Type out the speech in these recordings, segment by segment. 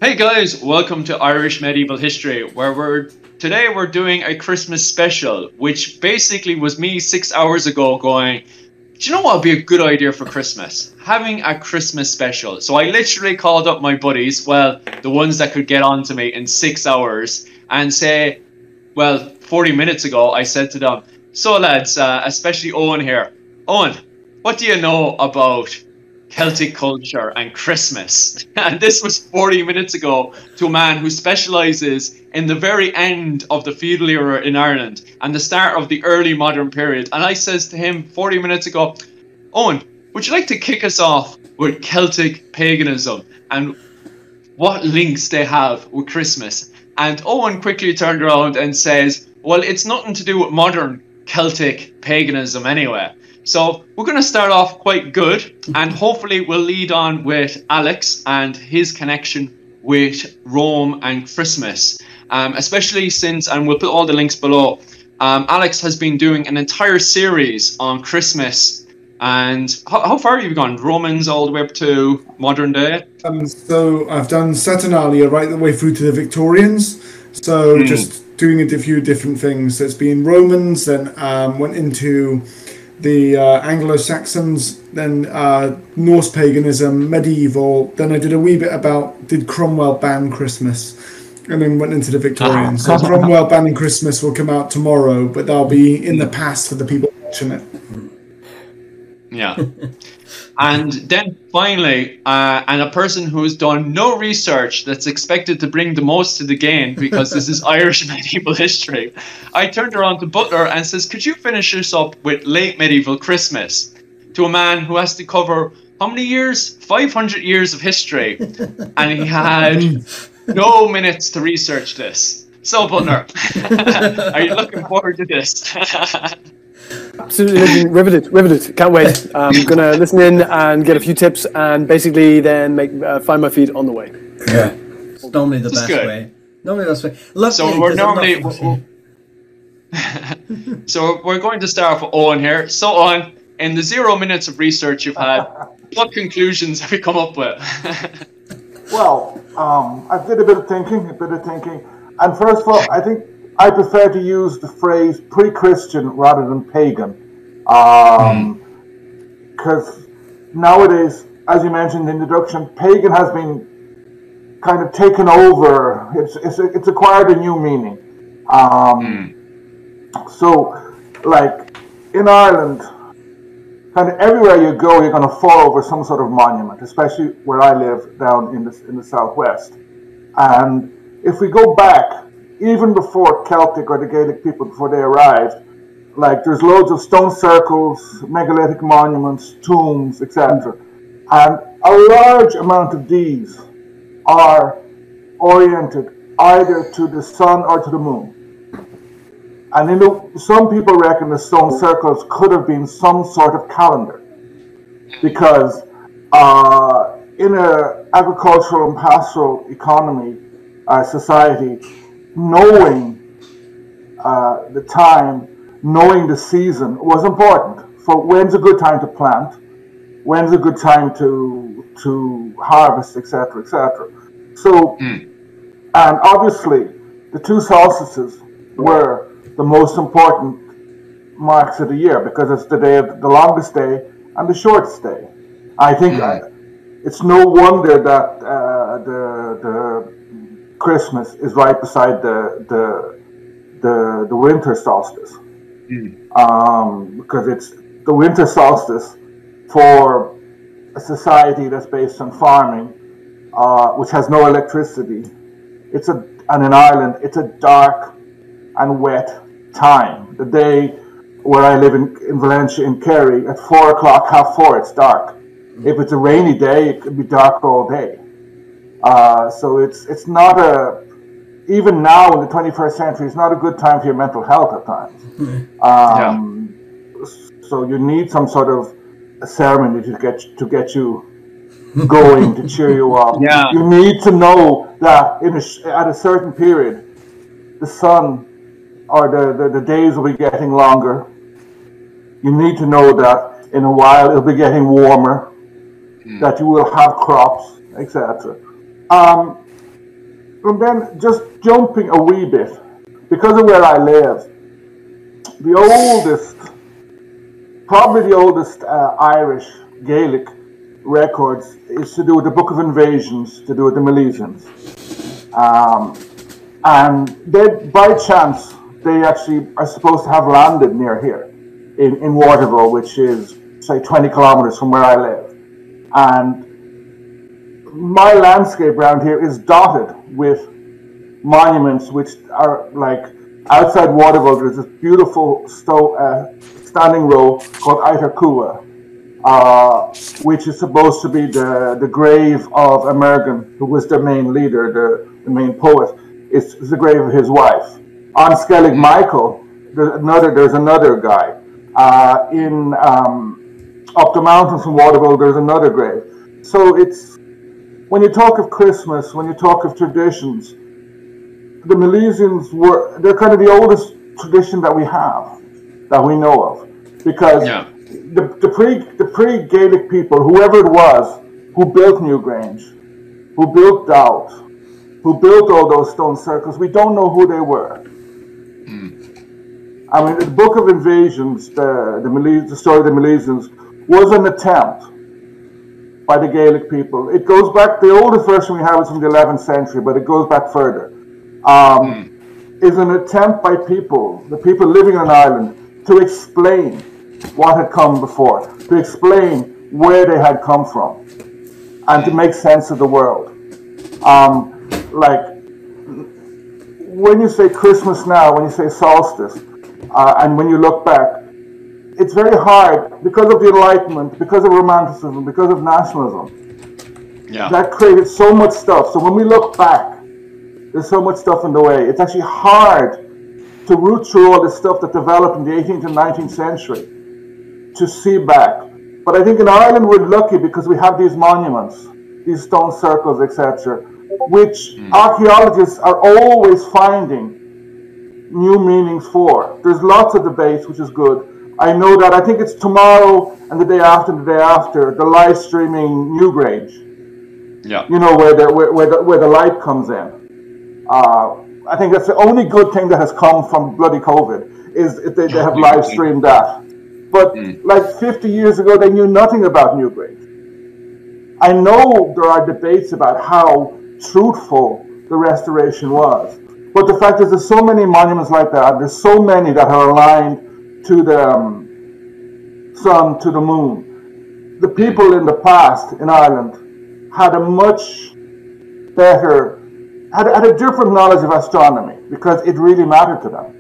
Hey guys, welcome to Irish Medieval History, where we're doing a Christmas special, which basically was me 6 hours ago going, do you know what would be a good idea for Christmas? Having a Christmas special. So I literally called up my buddies, well, the ones that could get on to me in 6 hours, and say, well, 40 minutes ago, I said to them, so lads, especially Owen here, Owen, what do you know about Celtic culture and Christmas? And this was 40 minutes ago to a man who specialises in the very end of the feudal era in Ireland and the start of the early modern period. And I says to him 40 minutes ago, Owen, would you like to kick us off with Celtic paganism and what links they have with Christmas? And Owen quickly turned around and says, well, it's nothing to do with modern Celtic paganism anyway. So we're going to start off quite good, and hopefully we'll lead on with Alex and his connection with Rome and Christmas, especially since, and we'll put all the links below, Alex has been doing an entire series on Christmas. And how far have you gone? Romans all the way up to modern day? So I've done Saturnalia right the way through to the Victorians. So just doing a few different things. So it's been Romans, then went into the Anglo-Saxons, then Norse paganism, medieval. Then I did a wee bit did Cromwell ban Christmas, and then went into the Victorians. So Cromwell banning Christmas will come out tomorrow, but that'll be in the past for the people watching it. Yeah. And then finally, and a person who has done no research that's expected to bring the most to the game because this is Irish medieval history, I turned around to Butler and says, could you finish this up with late medieval Christmas? To a man who has to cover how many years? 500 years of history. And he had no minutes to research this. So Butler, are you looking forward to this? Absolutely riveted. Can't wait. I'm gonna listen in and get a few tips, and basically then find my feet on the way. Yeah, it's normally the best way. Normally the best way. So we're going to start off with Owen here. So Owen, in the 0 minutes of research you've had, what conclusions have you come up with? Well, I did a bit of thinking, and first of all, I think I prefer to use the phrase pre-Christian rather than pagan, because nowadays, as you mentioned in the introduction, pagan has been kind of taken over. It's acquired a new meaning. So, like in Ireland, kind of everywhere you go, you're going to fall over some sort of monument, especially where I live down in the southwest. And if we go back, even before Celtic or the Gaelic people, before they arrived, like there's loads of stone circles, megalithic monuments, tombs, etc. And a large amount of these are oriented either to the sun or to the moon. And some people reckon the stone circles could have been some sort of calendar, because in an agricultural and pastoral economy, society, knowing the time, knowing the season was important. For when's a good time to plant, when's a good time to harvest, etc., etc. So, and obviously, the two solstices were the most important marks of the year because it's the day of the longest day and the shortest day. I think it's no wonder that the Christmas is right beside the winter solstice, because it's the winter solstice for a society that's based on farming, which has no electricity. And in Ireland, it's a dark and wet time. The day where I live in Valencia in Kerry, at 4 o'clock, 4:30, it's dark. If it's a rainy day, it could be dark all day. So it's not even now in the 21st century, it's not a good time for your mental health at times. So you need some sort of a ceremony to get you going, to cheer you up. Yeah. You need to know that at a certain period, the sun or the days will be getting longer. You need to know that in a while it'll be getting warmer, that you will have crops, etc. And then just jumping a wee bit, because of where I live, probably the oldest Irish Gaelic records is to do with the Book of Invasions, to do with the Milesians. And they, by chance, they actually are supposed to have landed near here in Waterville, which is, say, 20 kilometers from where I live. And my landscape around here is dotted with monuments which are like, outside Waterville, there's this beautiful standing row called Aitarcua, which is supposed to be the grave of Emergan, who was the main leader, the main poet. It's the grave of his wife. On Skellig Michael, there's another guy. Up the mountains from Waterville, there's another grave. So it's, when you talk of Christmas, when you talk of traditions, the Milesians they're kind of the oldest tradition that we have, that we know of. Because the pre-Gaelic people, whoever it was, who built Newgrange, who built Doubt, who built all those stone circles, we don't know who they were. I mean, the Book of Invasions, the story of the Milesians, was an attempt by the Gaelic people. It goes back, the oldest version we have is from the 11th century, but it goes back further. Is an attempt by the people living on Ireland, to explain what had come before, to explain where they had come from, and to make sense of the world. Like, when you say Christmas now, when you say solstice, and when you look back, it's very hard, because of the Enlightenment, because of Romanticism, because of nationalism, that created so much stuff. So when we look back, there's so much stuff in the way. It's actually hard to root through all this stuff that developed in the 18th and 19th century to see back. But I think in Ireland we're lucky because we have these monuments, these stone circles, etc., which archaeologists are always finding new meanings for. There's lots of debates, which is good. I know that, I think it's tomorrow and the day after, the live streaming Newgrange. Yeah. You know, where the light comes in. I think that's the only good thing that has come from bloody COVID, is they have live streamed that. But like 50 years ago, they knew nothing about Newgrange. I know there are debates about how truthful the restoration was. But the fact is, there's so many monuments like that. There's so many that are aligned to the sun, to the moon. The people in the past in Ireland had a much better, had a different knowledge of astronomy, because it really mattered to them.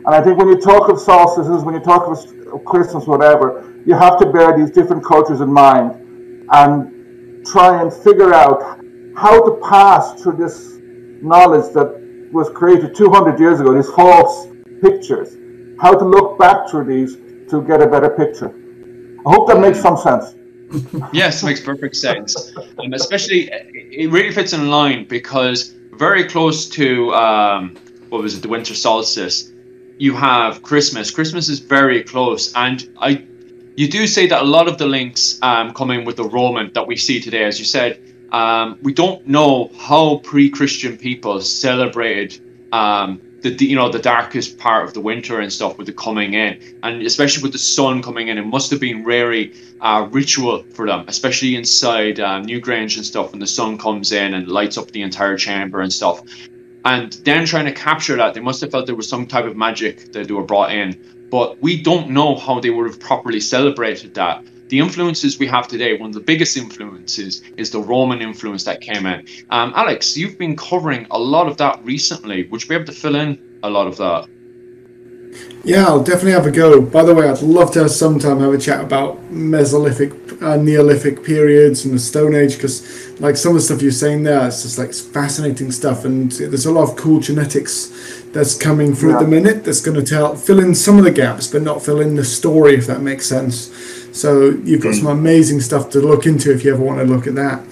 And I think when you talk of solstices, when you talk of Christmas, whatever, you have to bear these different cultures in mind and try and figure out how to pass through this knowledge that was created 200 years ago, these false pictures, how to look back through these to get a better picture. I hope that makes some sense. Yes, it makes perfect sense. Especially, it really fits in line because very close to, the winter solstice, you have Christmas. Christmas is very close. And you do say that a lot of the links come in with the Roman that we see today. As you said, we don't know how pre-Christian people celebrated the darkest part of the winter and stuff with the coming in, and especially with the sun coming in. It must have been very ritual for them, especially inside Newgrange and stuff, when the sun comes in and lights up the entire chamber and stuff. And then trying to capture that, they must have felt there was some type of magic that they were brought in. But we don't know how they would have properly celebrated that. The influences we have today, one of the biggest influences is the Roman influence that came in. Alex, you've been covering a lot of that recently. Would you be able to fill in a lot of that? Yeah, I'll definitely have a go. By the way, I'd love to sometime have a chat about Mesolithic, Neolithic periods and the Stone Age, because like some of the stuff you're saying there, it's just like it's fascinating stuff, and there's a lot of cool genetics that's coming through at the minute that's going to fill in some of the gaps, but not fill in the story, if that makes sense. So you've got some amazing stuff to look into if you ever want to look at that.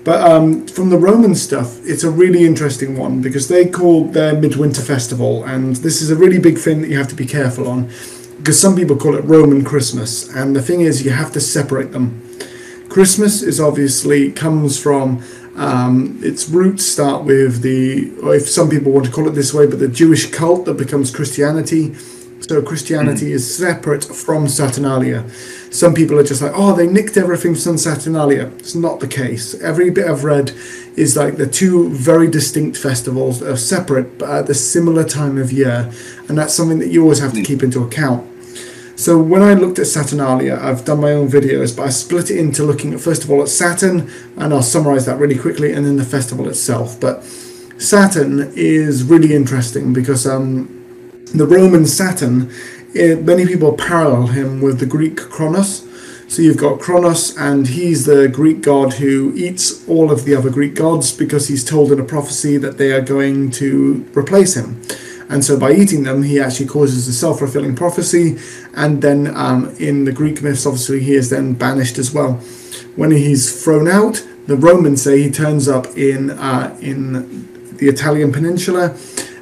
But from the Roman stuff, it's a really interesting one because they call their midwinter festival, and this is a really big thing that you have to be careful on, because some people call it Roman Christmas, and the thing is you have to separate them. Christmas is obviously comes from Its roots start with or if some people want to call it this way, but the Jewish cult that becomes Christianity. So Christianity is separate from Saturnalia. Some people are just like, oh, they nicked everything from Saturnalia. It's not the case. Every bit I've read is like the two very distinct festivals that are separate, but at a similar time of year. And that's something that you always have to keep into account. So when I looked at Saturnalia, I've done my own videos, but I split it into looking at, first of all, at Saturn, and I'll summarize that really quickly, and then the festival itself. But Saturn is really interesting because the Roman Saturn, many people parallel him with the Greek Kronos. So you've got Kronos, and he's the Greek god who eats all of the other Greek gods because he's told in a prophecy that they are going to replace him. And so by eating them, he actually causes a self-fulfilling prophecy. And then in the Greek myths, obviously, he is then banished as well. When he's thrown out, the Romans say he turns up in the Italian peninsula,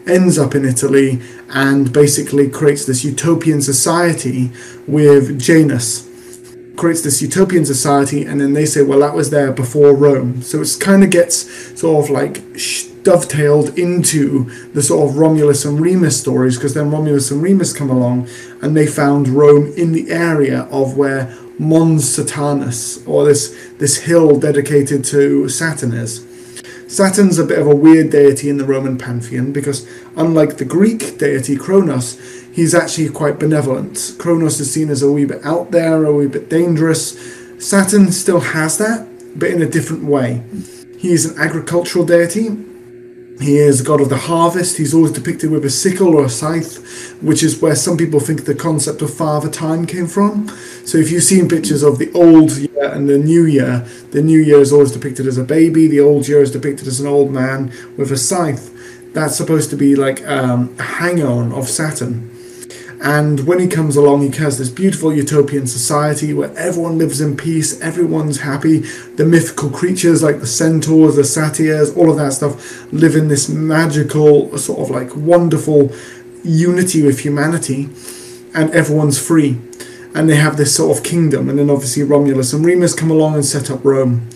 ends up in Italy, and basically creates this utopian society with Janus. Creates this utopian society, and then they say, well, that was there before Rome. So it kind of gets sort of like dovetailed into the sort of Romulus and Remus stories, because then Romulus and Remus come along and they found Rome in the area of where Mons Saturnus, or this hill dedicated to Saturn, is. Saturn's a bit of a weird deity in the Roman pantheon because unlike the Greek deity Kronos, he's actually quite benevolent. Kronos is seen as a wee bit out there, a wee bit dangerous. Saturn still has that, but in a different way. He's an agricultural deity. He is god of the harvest. He's always depicted with a sickle or a scythe, which is where some people think the concept of Father Time came from. So if you've seen pictures of the old year and the new year is always depicted as a baby, the old year is depicted as an old man with a scythe. That's supposed to be like a hang-on of Saturn. And when he comes along, he has this beautiful utopian society where everyone lives in peace, everyone's happy. The mythical creatures like the centaurs, the satyrs, all of that stuff live in this magical, sort of like wonderful unity with humanity, and everyone's free. And they have this sort of kingdom. And then obviously Romulus and Remus come along and set up Rome.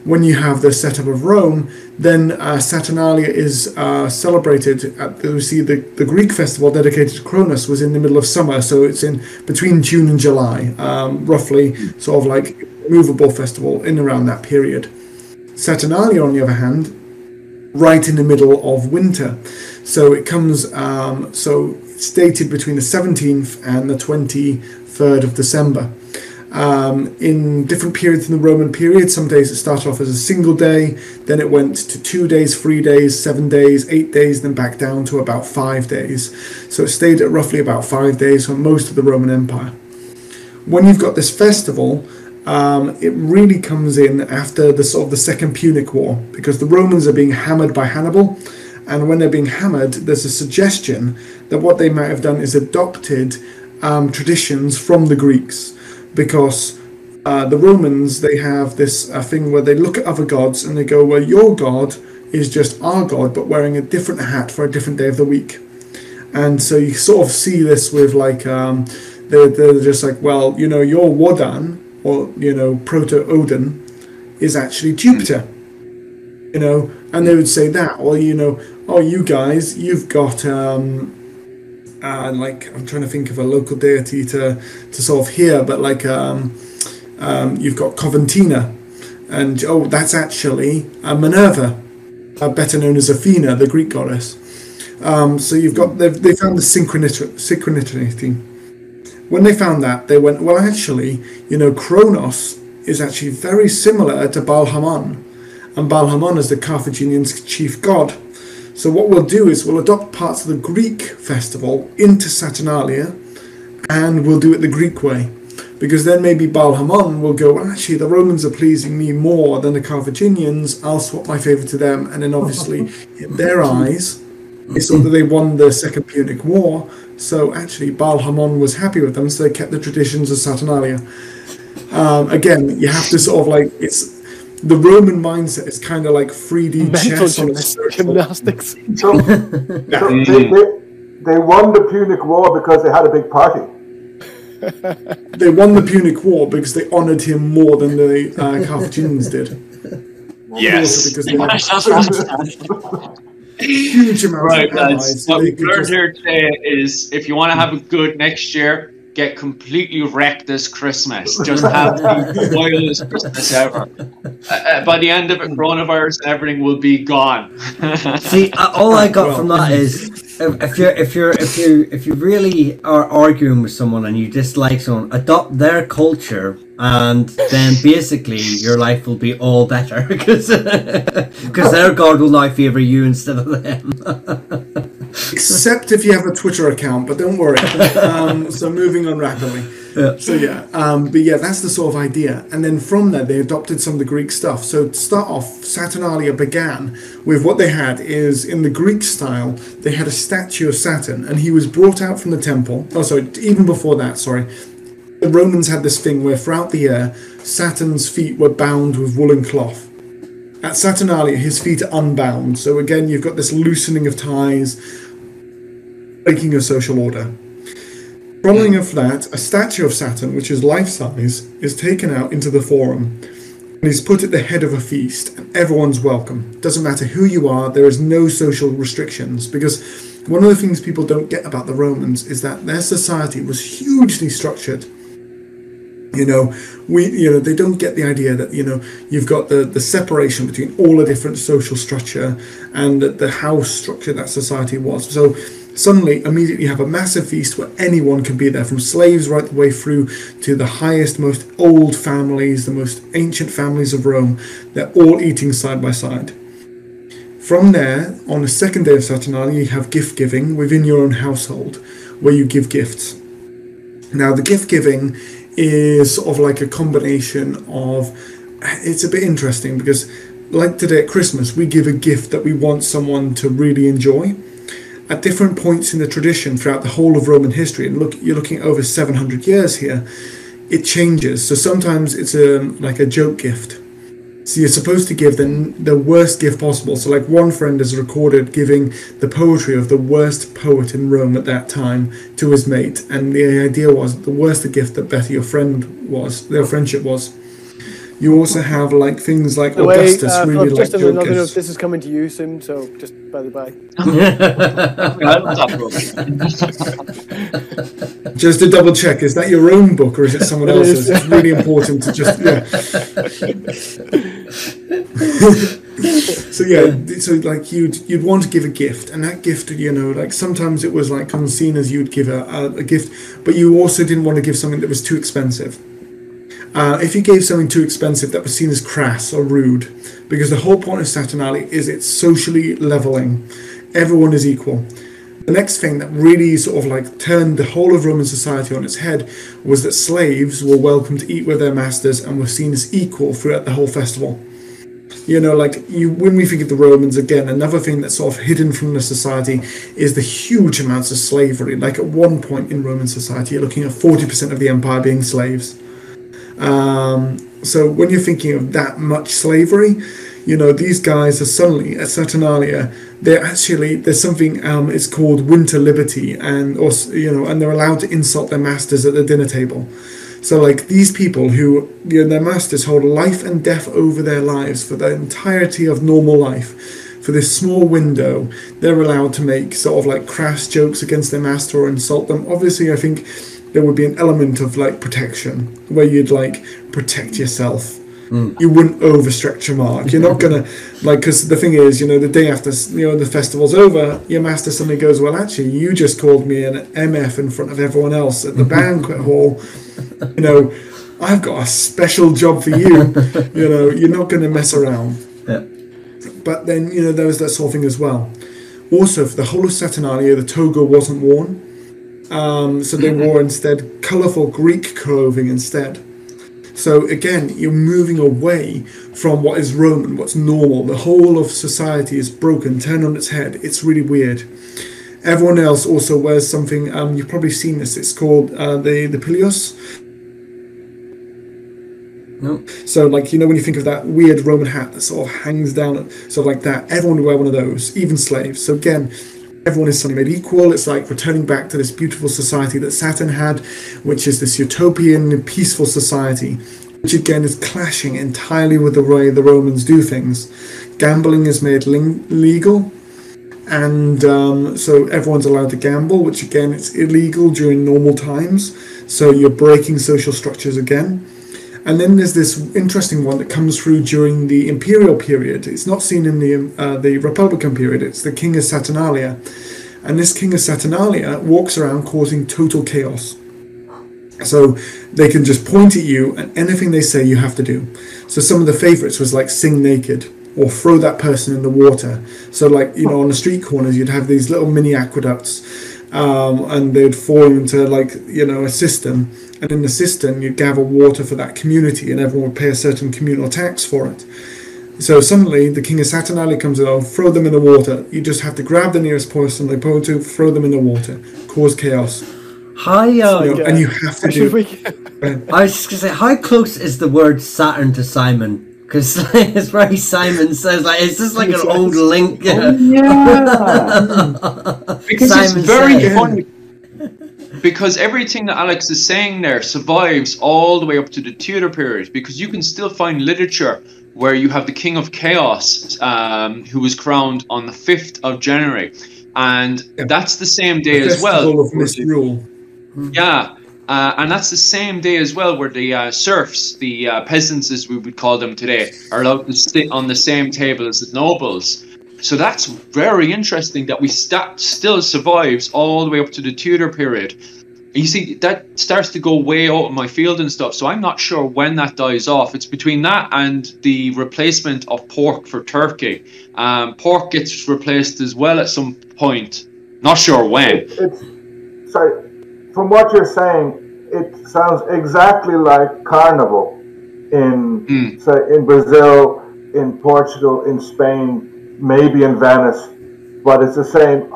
When you have the setup of Rome, then Saturnalia is celebrated at the Greek festival dedicated to Cronus was in the middle of summer, so it's in between June and July, roughly sort of like movable festival in around that period. Saturnalia, on the other hand, right in the middle of winter, so it comes so it's dated between the 17th and the 23rd of December. In different periods in the Roman period, some days it started off as a single day, then it went to 2 days, 3 days, 7 days, 8 days, then back down to about 5 days. So it stayed at roughly about 5 days for most of the Roman Empire. When you've got this festival, it really comes in after the sort of the Second Punic War, because the Romans are being hammered by Hannibal, and when they're being hammered, there's a suggestion that what they might have done is adopted traditions from the Greeks. Because the Romans, they have this thing where they look at other gods and they go, well, your god is just our god, but wearing a different hat for a different day of the week. And so you sort of see this with like, they're just like, well, you know, your Wodan, or, you know, Proto-Odin, is actually Jupiter. You know, and they would say that, or, you know, oh, you guys, you've got... like I'm trying to think of a local deity to sort of hear, but like you've got Coventina, and oh, that's actually Minerva, better known as Athena, the Greek goddess. So you've got they found the synchronicity. When they found that, they went, well, actually, you know, Kronos is actually very similar to Baal-Hamon, and Baal-Hamon is the Carthaginians' chief god. So what we'll do is we'll adopt parts of the Greek festival into Saturnalia, and we'll do it the Greek way. Because then maybe Baal-Hamon will go, well, actually, the Romans are pleasing me more than the Carthaginians, I'll swap my favour to them. And then obviously, in their eyes, it's so that they won the Second Punic War. So actually, Baal-Hamon was happy with them, so they kept the traditions of Saturnalia. Again, you have to sort of like, it's... The Roman mindset is kind of like 3D chess on gymnastics. So they won the Punic War because they had a big party. They won the Punic War because they honoured him more than the Carthaginians did. Yes. Because they have huge amounts of allies. What we've learned here today is if you want to have a good next year, get completely wrecked this Christmas. Just have the wildest Christmas ever. By the end of it, coronavirus and everything will be gone. See, all I got from that is if you really are arguing with someone and you dislike someone, adopt their culture, and then basically your life will be all better because their God will now favour you instead of them. Except if you have a Twitter account, but don't worry. So moving on rapidly. Yeah. So but yeah, that's the sort of idea. And then from there, they adopted some of the Greek stuff. So to start off, Saturnalia began with what they had is, in the Greek style, they had a statue of Saturn, and he was brought out from the temple. Oh, sorry, even before that, sorry. The Romans had this thing where throughout the year, Saturn's feet were bound with woolen cloth. At Saturnalia, his feet are unbound. So again, you've got this loosening of ties, breaking of social order. Following of that, a statue of Saturn, which is life-size, is taken out into the forum and is put at the head of a feast, and everyone's welcome. Doesn't matter who you are, there is no social restrictions, because one of the things people don't get about the Romans is that their society was hugely structured. They don't get the idea that, you've got the separation between all the different social structure and the how structured that society was. So suddenly, immediately you have a massive feast where anyone can be there, from slaves right the way through to the highest, most old families, the most ancient families of Rome. They're all eating side by side. From there, on the second day of Saturnalia, you have gift giving within your own household, where you give gifts. Now, the gift giving is sort of like a combination of, it's a bit interesting because like today at Christmas, we give a gift that we want someone to really enjoy. At different points in the tradition throughout the whole of Roman history, and you're looking at over 700 years here, it changes. So sometimes it's like a joke gift. So you're supposed to give the worst gift possible. So like one friend is recorded giving the poetry of the worst poet in Rome at that time to his mate. And the idea was the worse the gift, the better your friendship was. You also have like things like Augustus really like just joke another gifts. note, this is coming to you soon, so just by the by. Just to double check, is that your own book or is it someone else's? It's really important to just so like you'd want to give a gift, and that gift, like sometimes it was like seen as you'd give a gift, but you also didn't want to give something that was too expensive. If you gave something too expensive, that was seen as crass or rude, because the whole point of Saturnalia is it's socially leveling. Everyone is equal. The next thing that really sort of like turned the whole of Roman society on its head was that slaves were welcome to eat with their masters and were seen as equal throughout the whole festival. When we think of the Romans, again, another thing that's sort of hidden from the society is the huge amounts of slavery. Like at one point in Roman society, you're looking at 40% of the empire being slaves. So when you're thinking of that much slavery, these guys are suddenly at Saturnalia. There's something it's called winter liberty, and they're allowed to insult their masters at the dinner table. So like these people who their masters hold life and death over their lives for the entirety of normal life. For this small window, they're allowed to make sort of like crass jokes against their master or insult them. Obviously, I think there would be an element of like protection where you'd like protect yourself. You wouldn't overstretch your mark. You're not gonna because the thing is, the day after the festival's over, your master suddenly goes, well, actually, you just called me an MF in front of everyone else at the banquet hall. I've got a special job for you. You're not gonna mess around. Yeah. But then there was that sort of thing as well. Also, for the whole of Saturnalia, the toga wasn't worn. So they wore instead colourful Greek clothing instead. So again, you're moving away from what is Roman, what's normal. The whole of society is broken, turned on its head. It's really weird. Everyone else also wears something, you've probably seen this, it's called the pileus. No. So like, when you think of that weird Roman hat that sort of hangs down, sort of like that, everyone would wear one of those, even slaves. So again, everyone is suddenly made equal. It's like returning back to this beautiful society that Saturn had, which is this utopian, peaceful society. which again is clashing entirely with the way the Romans do things. Gambling is made legal, and so everyone's allowed to gamble, which again, it's illegal during normal times, so you're breaking social structures again. And then there's this interesting one that comes through during the imperial period. It's not seen in the Republican period. It's the King of Saturnalia. And this King of Saturnalia walks around causing total chaos. So they can just point at you, and anything they say you have to do. So some of the favorites was like sing naked or throw that person in the water. So like, you know, on the street corners, you'd have these little mini aqueducts, and they'd fall into like, you know, a cistern. And in the cistern, you'd gather water for that community, and everyone would pay a certain communal tax for it. So suddenly, the King of Saturnalia comes along, throw them in the water. You just have to grab the nearest person they point to, throw them in the water, cause chaos. And you have to do. I was just gonna say, how close is the word Saturn to Simon? Because it's very Simon says, like, it's just like an old link. You know? Because Simon it's very says. funny. Because everything that Alex is saying there survives all the way up to the Tudor period, because you can still find literature where you have the King of Chaos, who was crowned on the 5th of January. And that's the same day as well. Festival of Misrule. Yeah, and that's the same day as well where the serfs, the peasants as we would call them today, are allowed to sit on the same table as the nobles. So that's very interesting that we still survives all the way up to the Tudor period. You see, that starts to go way out of my field and stuff, so I'm not sure when that dies off. It's between that and the replacement of pork for turkey. Pork gets replaced as well at some point. Not sure when. Sorry, from what you're saying, it sounds exactly like Carnival in, say, in Brazil, in Portugal, in Spain, maybe in Venice, but it's the same.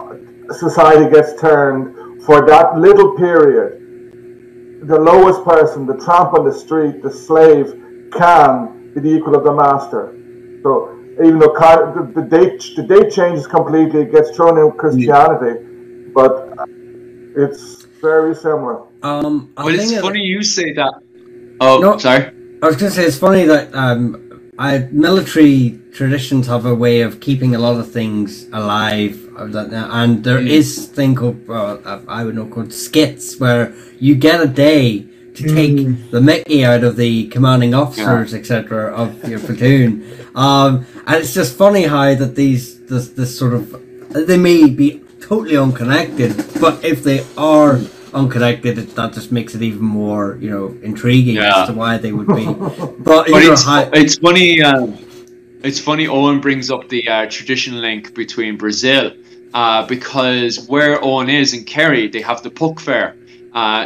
Society gets turned for that little period. The lowest person, the tramp on the street, the slave, can be the equal of the master. So even though the date changes completely, it gets thrown in Christianity, but it's very similar. Well, it's funny you say that. Oh, no, sorry. I was going to say, it's funny that military traditions have a way of keeping a lot of things alive, and there is thing called called skits, where you get a day to take the Mickey out of the commanding officers, etc., of your platoon, and it's just funny how that this sort of, they may be totally unconnected, but if they are unconnected, that just makes it even more, you know, intriguing as to why they would be. But it's funny. It's funny. Owen brings up the tradition link between Brazil, because where Owen is in Kerry, they have the Puck Fair.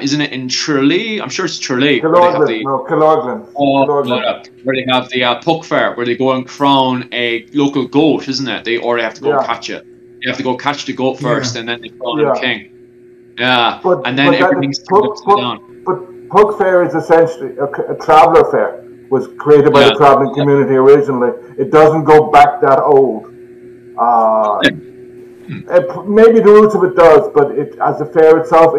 Isn't it in Tralee? I'm sure it's Tralee. Killarglen. Where they have the Puck Fair, where they go and crown a local goat, isn't it? They have to go catch it. You have to go catch the goat first, and then they crown him king. Yeah, and then everything's upside down. But Puck Fair is essentially a traveller fair. Was created by the travelling community originally. It doesn't go back that old. Maybe the roots of it does, but it, as the fair itself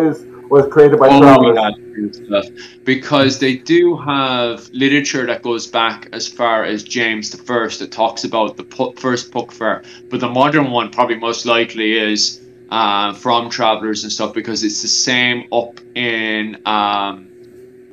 was created by travellers. Because they do have literature that goes back as far as James I that talks about the first Puck Fair, but the modern one probably most likely is from travellers and stuff, because it's the same up in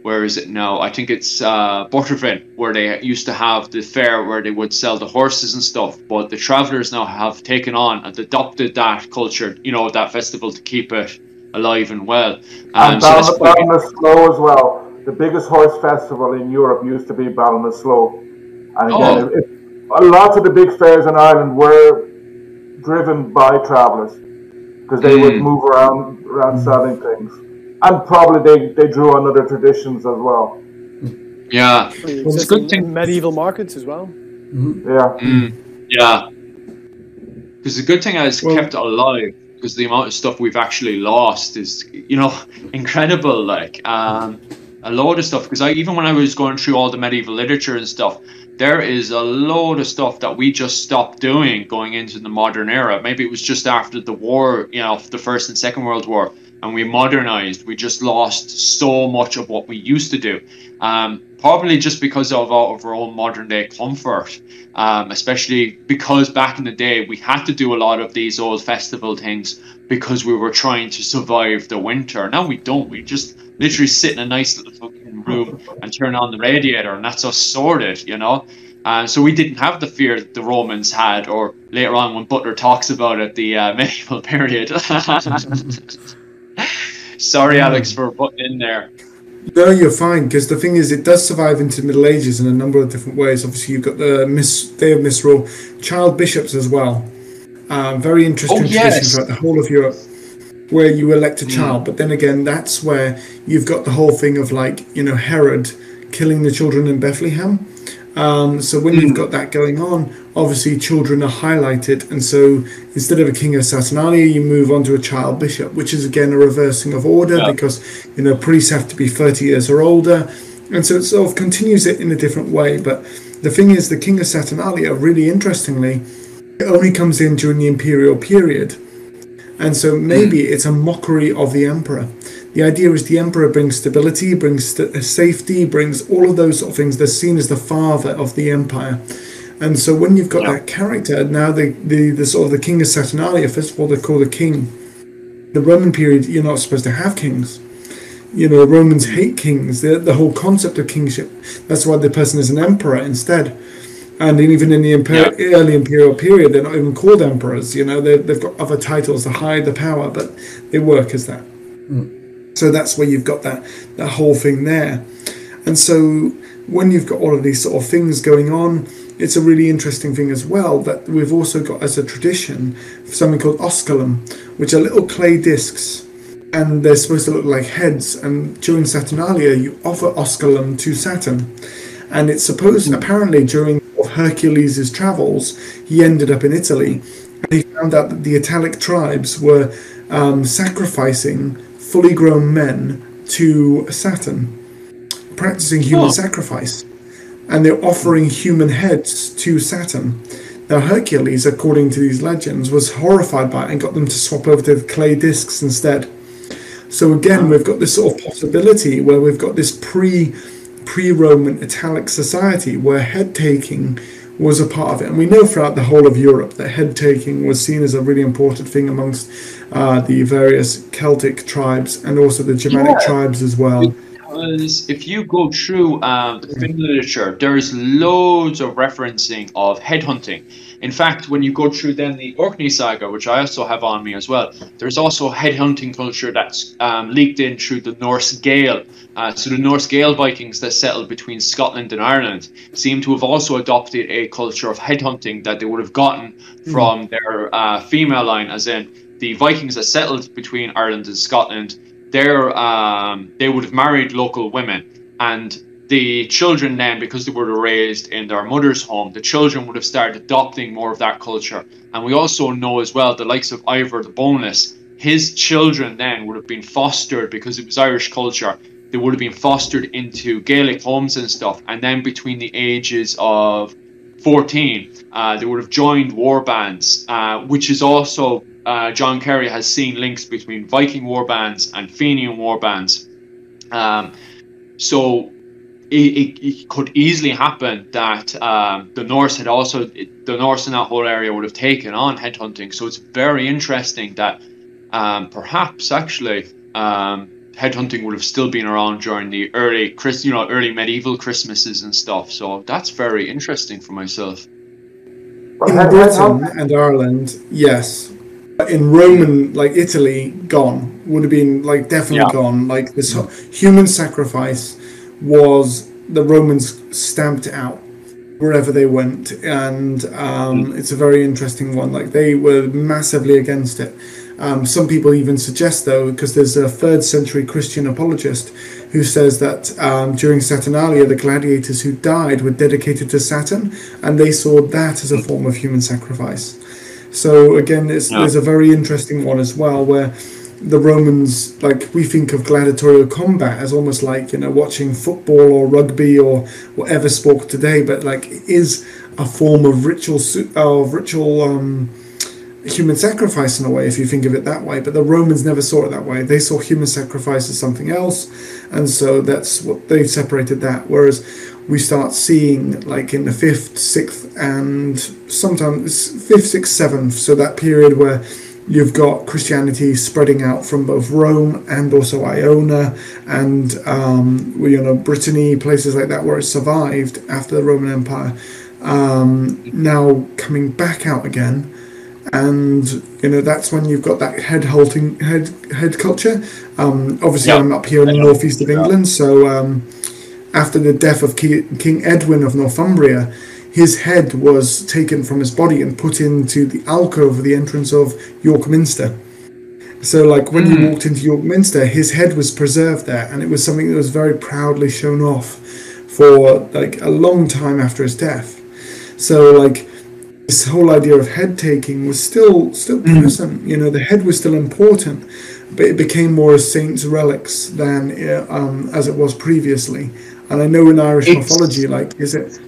where is it now? I think it's Butlerville, where they used to have the fair where they would sell the horses and stuff, but the travellers now have taken on and adopted that culture, you know, that festival, to keep it alive and well. And Ballinasloe as well. The biggest horse festival in Europe used to be Ballinasloe. And again, lots of the big fairs in Ireland were driven by travellers, because they would move around selling things. And probably they drew on other traditions as well. Yeah. It's a good thing. Medieval markets as well. Yeah. Because the good thing is kept it alive, because the amount of stuff we've actually lost is, you know, incredible. Like, a load of stuff. Because even when I was going through all the medieval literature and stuff, there is a load of stuff that we just stopped doing going into the modern era. Maybe it was just after the war, you know, the First and Second World War. and we modernized, we just lost so much of what we used to do. Probably just because of our own modern day comfort, especially because back in the day we had to do a lot of these old festival things because we were trying to survive the winter. Now we don't. We just literally sit in a nice little fucking room and turn on the radiator, and that's us sorted, you know. So we didn't have the fear that the Romans had, or later on when Butler talks about it, the medieval period. Sorry, Alex, for putting in there. No, you're fine, because the thing is, it does survive into the Middle Ages in a number of different ways. Obviously, you've got the Day of Misrule, child bishops as well. Very interesting tradition throughout the whole of Europe, where you elect a child. But then again, that's where you've got the whole thing of, like, you know, Herod killing the children in Bethlehem. So when you've got that going on, obviously children are highlighted, and so instead of a king of Saturnalia, you move on to a child bishop, which is again a reversing of order because, you know, priests have to be 30 years or older, and so it sort of continues it in a different way. But the thing is, the king of Saturnalia, really interestingly, it only comes in during the imperial period, and so maybe it's a mockery of the emperor. The idea is the emperor brings stability, brings safety, brings all of those sort of things. They're seen as the father of the empire. And so when you've got that character, now the sort of the king of Saturnalia, first of all, they're called a king. The Roman period, you're not supposed to have kings. You know, Romans hate kings. The whole concept of kingship. That's why the person is an emperor instead. And even in the early imperial period, they're not even called emperors. You know, they've got other titles to hide the power, but they work as that. So that's where you've got that whole thing there. And so when you've got all of these sort of things going on, it's a really interesting thing as well that we've also got as a tradition something called osculum, which are little clay discs, and they're supposed to look like heads. And during Saturnalia, you offer osculum to Saturn. And it's supposed, apparently, during Hercules' travels, he ended up in Italy, and he found out that the Italic tribes were sacrificing fully grown men to Saturn, practicing human sacrifice, and they're offering human heads to Saturn. Now Hercules, according to these legends, was horrified by it and got them to swap over to clay discs instead. So again, we've got this sort of possibility where we've got this pre-Roman Italic society where head taking was a part of it, and we know throughout the whole of Europe that head taking was seen as a really important thing amongst the various Celtic tribes and also the Germanic tribes as well. Because if you go through the film literature, there's loads of referencing of headhunting. In fact, when you go through then the Orkney saga, which I also have on me as well, there's also headhunting culture that's leaked in through the Norse Gael. So the Norse Gael Vikings that settled between Scotland and Ireland seem to have also adopted a culture of headhunting that they would have gotten from their female line, as in the Vikings that settled between Ireland and Scotland. They would have married local women, and the children then, because they were raised in their mother's home, the children would have started adopting more of that culture. And we also know as well the likes of Ivor the Boneless, his children then would have been fostered, because it was Irish culture, they would have been fostered into Gaelic homes and stuff, and then between the ages of 14 they would have joined war bands, which is also John Kerry has seen links between Viking war bands and Fenian war bands. So it could easily happen that the Norse in that whole area would have taken on headhunting. So it's very interesting that perhaps actually headhunting would have still been around during the early medieval Christmases and stuff. So that's very interesting for myself. In Britain and Ireland, yes. In Roman, like Italy, gone. Would have been like definitely gone. Like this human sacrifice was, the Romans stamped out wherever they went, and it's a very interesting one. Like they were massively against it. Some people even suggest, though, because there's a 3rd century Christian apologist who says that during Saturnalia, the gladiators who died were dedicated to Saturn, and they saw that as a form of human sacrifice. So again, there's a very interesting one as well, where the Romans, like, we think of gladiatorial combat as almost like, you know, watching football or rugby or whatever sport today, but like it is a form of ritual human sacrifice in a way, if you think of it that way. But the Romans never saw it that way. They saw human sacrifice as something else, and so that's what they separated that. Whereas we start seeing, like in the 5th, 6th, and sometimes 5th, 6th, 7th, so that period where you've got Christianity spreading out from both Rome and also Iona and Brittany, places like that where it survived after the Roman Empire. Now coming back out again, and that's when you've got that head culture. Obviously, I'm up here in the northeast of England, so after the death of King Edwin of Northumbria, his head was taken from his body and put into the alcove of the entrance of York Minster. So, like, when you walked into York Minster, his head was preserved there, and it was something that was very proudly shown off for, like, a long time after his death. So, like, this whole idea of head taking was still present. The head was still important, but it became more as saints' relics than as it was previously. And I know in Irish mythology, like, is it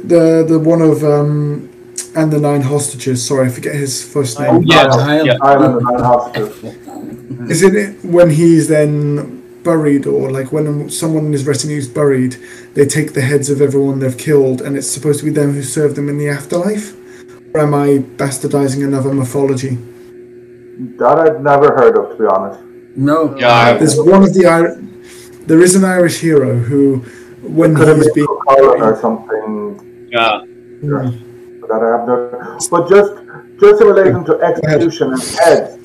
the one of and the 9 hostages? Sorry, I forget his first name. Ireland, the 9 hostages. Is it when he's then buried, or like when someone in his retinue is buried, they take the heads of everyone they've killed, and it's supposed to be them who serve them in the afterlife? Or am I bastardizing another mythology? That I'd never heard of, to be honest. No. Yeah. There is an Irish hero who, when he's being or something. Yeah. That I have no. But just in relation to execution and heads,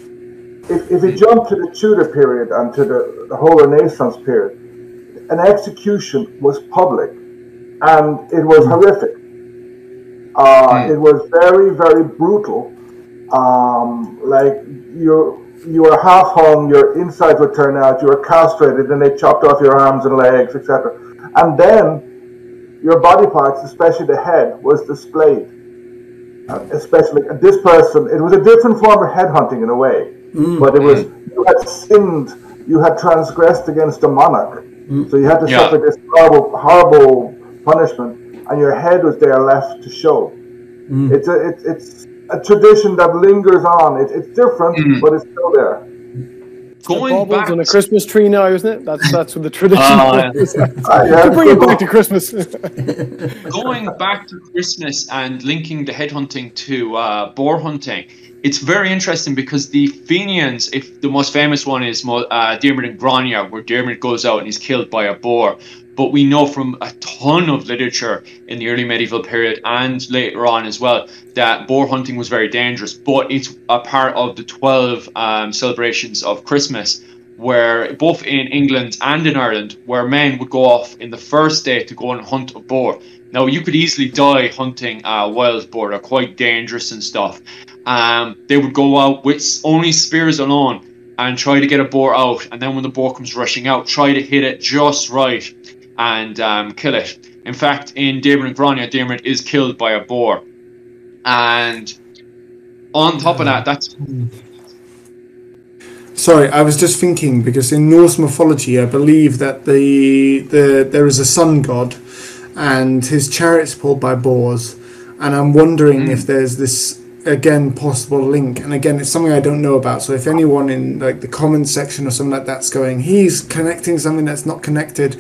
if you jump to the Tudor period and to the whole Renaissance period, an execution was public, and it was horrific. It was very, very brutal. Like you were half hung, your insides would turn out, you were castrated, and they chopped off your arms and legs, etc. And then your body parts, especially the head, was displayed. Especially this person, it was a different form of headhunting in a way, but it was, you had sinned, you had transgressed against a monarch, so you had to suffer this horrible punishment, and your head was there left to show. It's a tradition that lingers on. It's different, but it's still there. Going back on a Christmas tree now, isn't it? That's what the tradition is. To bring it back to Christmas. Going back to Christmas and linking the headhunting to boar hunting, it's very interesting because the Fenians, if the most famous one is Diarmaid and Grania, where Diarmaid goes out and he's killed by a boar. But we know from a ton of literature in the early medieval period and later on as well that boar hunting was very dangerous. But it's a part of the 12 celebrations of Christmas, where both in England and in Ireland, where men would go off in the first day to go and hunt a boar. Now, you could easily die hunting a wild boar. They're quite dangerous and stuff. They would go out with only spears alone and try to get a boar out. And then when the boar comes rushing out, try to hit it just right and kill it. In fact, in Diarmaid and Grania, Diarmaid is killed by a boar. And on top of that, that's... Sorry, I was just thinking, because in Norse mythology, I believe that there is a sun god, and his chariot's pulled by boars. And I'm wondering if there's this, again, possible link. And again, it's something I don't know about. So if anyone in like the comments section or something like that's going, he's connecting something that's not connected,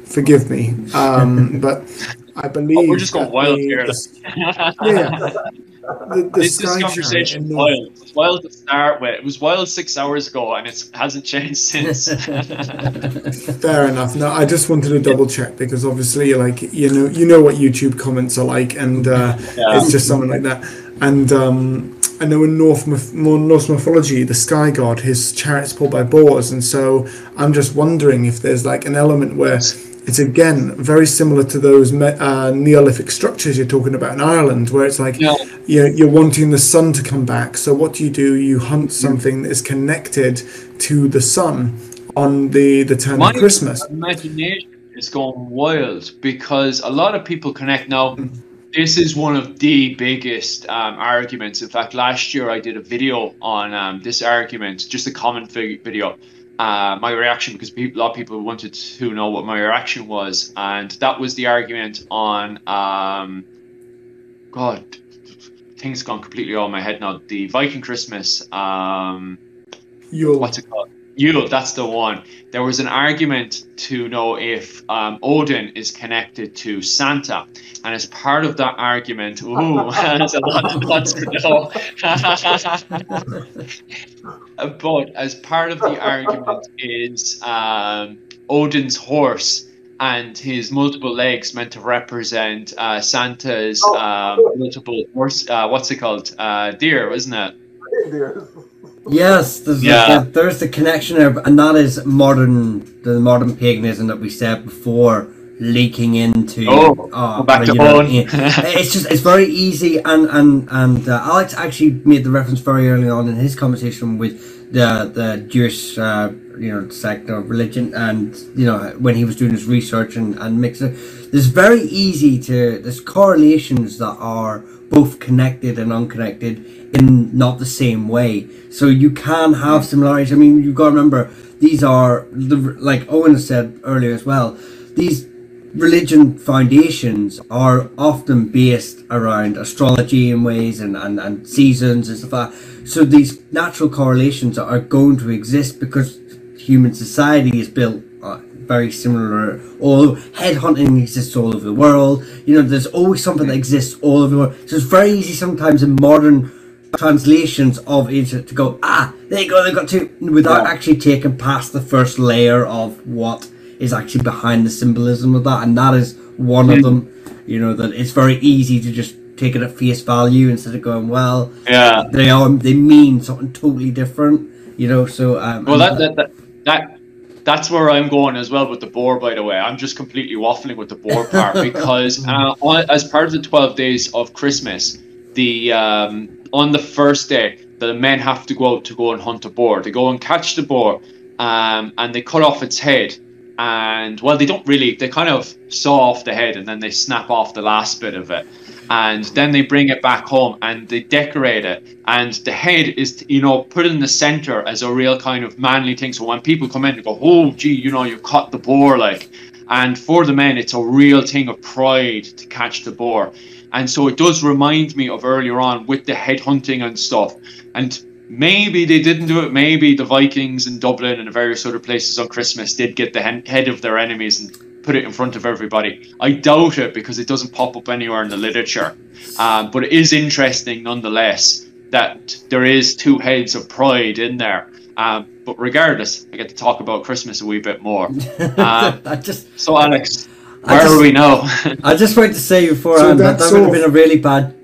forgive me. But I believe we're just going wild here. This conversation is wild. It was wild to start with. It was wild 6 hours ago, and it hasn't changed since. Fair enough. No, I just wanted to double check because obviously, like you know what YouTube comments are like, and it's just something like that. And I know in Norse mythology, the sky god, his chariot's pulled by boars, and so I'm just wondering if there's like an element where it's again very similar to those Neolithic structures you're talking about in Ireland, where it's like you're wanting the sun to come back. So what do? You hunt something that is connected to the sun on the turn of Christmas. My imagination is going wild because a lot of people connect now. This is one of the biggest arguments. In fact, last year I did a video on this argument, just a comment video. My reaction, because a lot of people wanted to know what my reaction was, and that was the argument on God, things gone completely out of my head now. The Viking Christmas. Yule. What's it called? Yule, that's the one. There was an argument to know if Odin is connected to Santa, and as part of that argument, that's a lot of thoughts to know. But as part of the argument is Odin's horse and his multiple legs meant to represent Santa's multiple horse. What's it called? Deer, isn't it? Deer. Yes, there's the connection there, and that is the modern paganism that we said before leaking into. Back to Owen. It's very easy, and Alex actually made the reference very early on in his conversation with the Jewish sect or religion, and when he was doing his research and mixing. There's correlations that are both connected and unconnected in not the same way. So you can have similarities. I mean, you've got to remember, these are, like Owen said earlier as well, these religion foundations are often based around astrology in ways and seasons and stuff like that. So these natural correlations are going to exist because human society is built very similar. Although headhunting exists all over the world, there's always something that exists all over the world. So it's very easy sometimes in modern translations of ancient to go, there you go, they got to, without actually taking past the first layer of what is actually behind the symbolism of that, and that is one of them. That it's very easy to just take it at face value instead of going, well, they mean something totally different. So that's where I'm going as well with the boar. By the way, I'm just completely waffling with the boar part because as part of the 12 days of Christmas, the on the first day, the men have to go out to go and hunt a boar. They go and catch the boar, and they cut off its head. And well, they don't really. They kind of saw off the head, and then they snap off the last bit of it, and then they bring it back home and they decorate it. And the head is, put in the center as a real kind of manly thing. So when people come in, they go, "Oh, gee, you caught the boar!" And for the men, it's a real thing of pride to catch the boar. And so it does remind me of earlier on with the head hunting and stuff. And maybe they didn't do it. Maybe the Vikings in Dublin and various other places on Christmas did get the head of their enemies and put it in front of everybody. I doubt it because it doesn't pop up anywhere in the literature. But it is interesting nonetheless that there is two heads of pride in there. But regardless, I get to talk about Christmas a wee bit more. So Alex, where are we now? I just wanted to say beforehand that would have been a really bad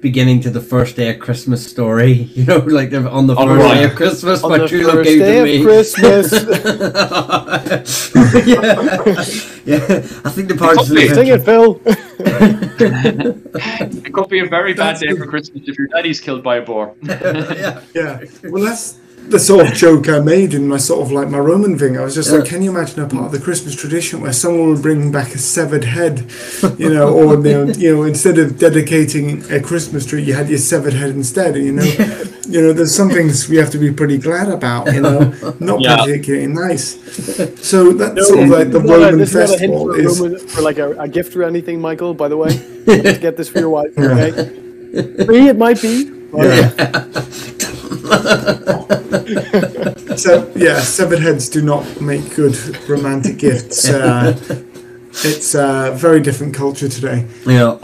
beginning to the first day of Christmas story, like on the first day of Christmas, my true love gave to me. Christmas. I think the part sing it, Phil. It could be a very bad day for Christmas if your daddy's killed by a boar. Yeah. Well, that's the sort of joke I made in my sort of like my Roman thing. I was just like, can you imagine a part of the Christmas tradition where someone would bring back a severed head, or instead of dedicating a Christmas tree, you had your severed head instead. And there's some things we have to be pretty glad about. Not particularly nice. So that's sort of like the Roman festival is for like a gift or anything, Michael. By the way, let's get this for your wife. Okay, it might be. So severed heads do not make good romantic gifts. It's a very different culture today. That's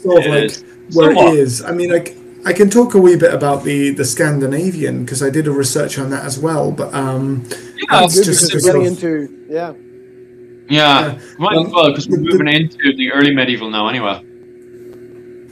sort of like where it is. I mean, I can talk a wee bit about the Scandinavian because I did a research on that as well. But it's just getting into might as well because we're moving into the early medieval now anyway.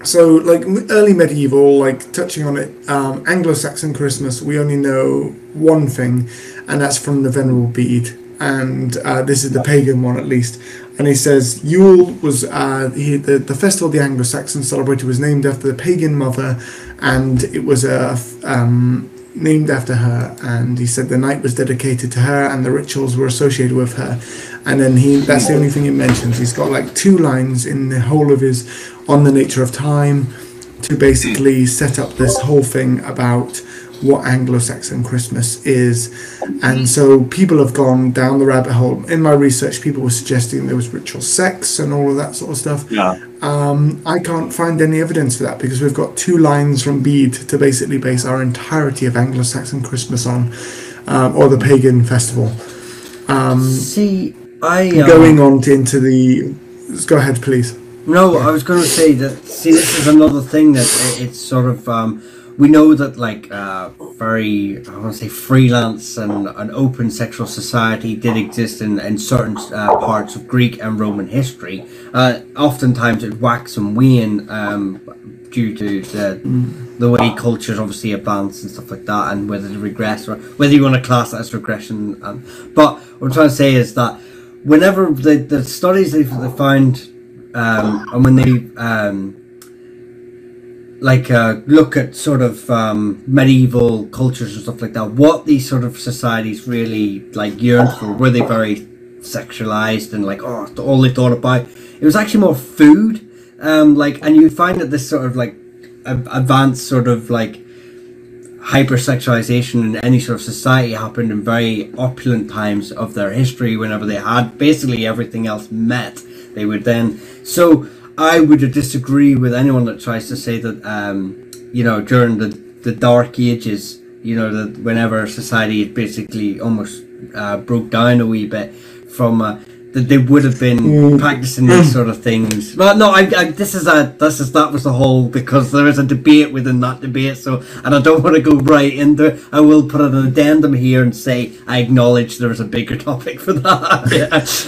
So, like early medieval, like touching on it, Anglo-Saxon Christmas, we only know one thing, and that's from the Venerable Bede, and this is the pagan one at least. And he says Yule was the festival the Anglo-Saxons celebrated was named after the pagan mother, and it was named after her. And he said the night was dedicated to her, and the rituals were associated with her. And then that's the only thing he mentions. He's got like 2 lines in the whole of his On the Nature of Time to basically set up this whole thing about what Anglo-Saxon Christmas is. And so people have gone down the rabbit hole. In my research, people were suggesting there was ritual sex and all of that sort of stuff. I can't find any evidence for that because we've got 2 lines from Bede to basically base our entirety of Anglo-Saxon Christmas on, or the pagan festival. See, going on into the... Go ahead, please. No, I was going to say that. See, this is another thing that it's sort of. We know that like very, I want to say, freelance and an open sexual society did exist in certain parts of Greek and Roman history. Oftentimes it wax and wane due to the way cultures obviously advance and stuff like that, and whether they regress or whether you want to class that as regression. But what I'm trying to say is that whenever the studies they found. And when they look at sort of medieval cultures and stuff like that, what these sort of societies really like yearned for, were they very sexualized and like all they thought about? It was actually more food, and you find that this sort of like advanced sort of like hypersexualization in any sort of society happened in very opulent times of their history, whenever they had basically everything else met. They would then. So I would disagree with anyone that tries to say that, during the Dark Ages, that whenever society basically almost broke down a wee bit from that they would have been practicing these sort of things. Well, no, that was the whole, because there is a debate within that debate. So, and I don't want to go right into it. I will put an addendum here and say I acknowledge there is a bigger topic for that. That's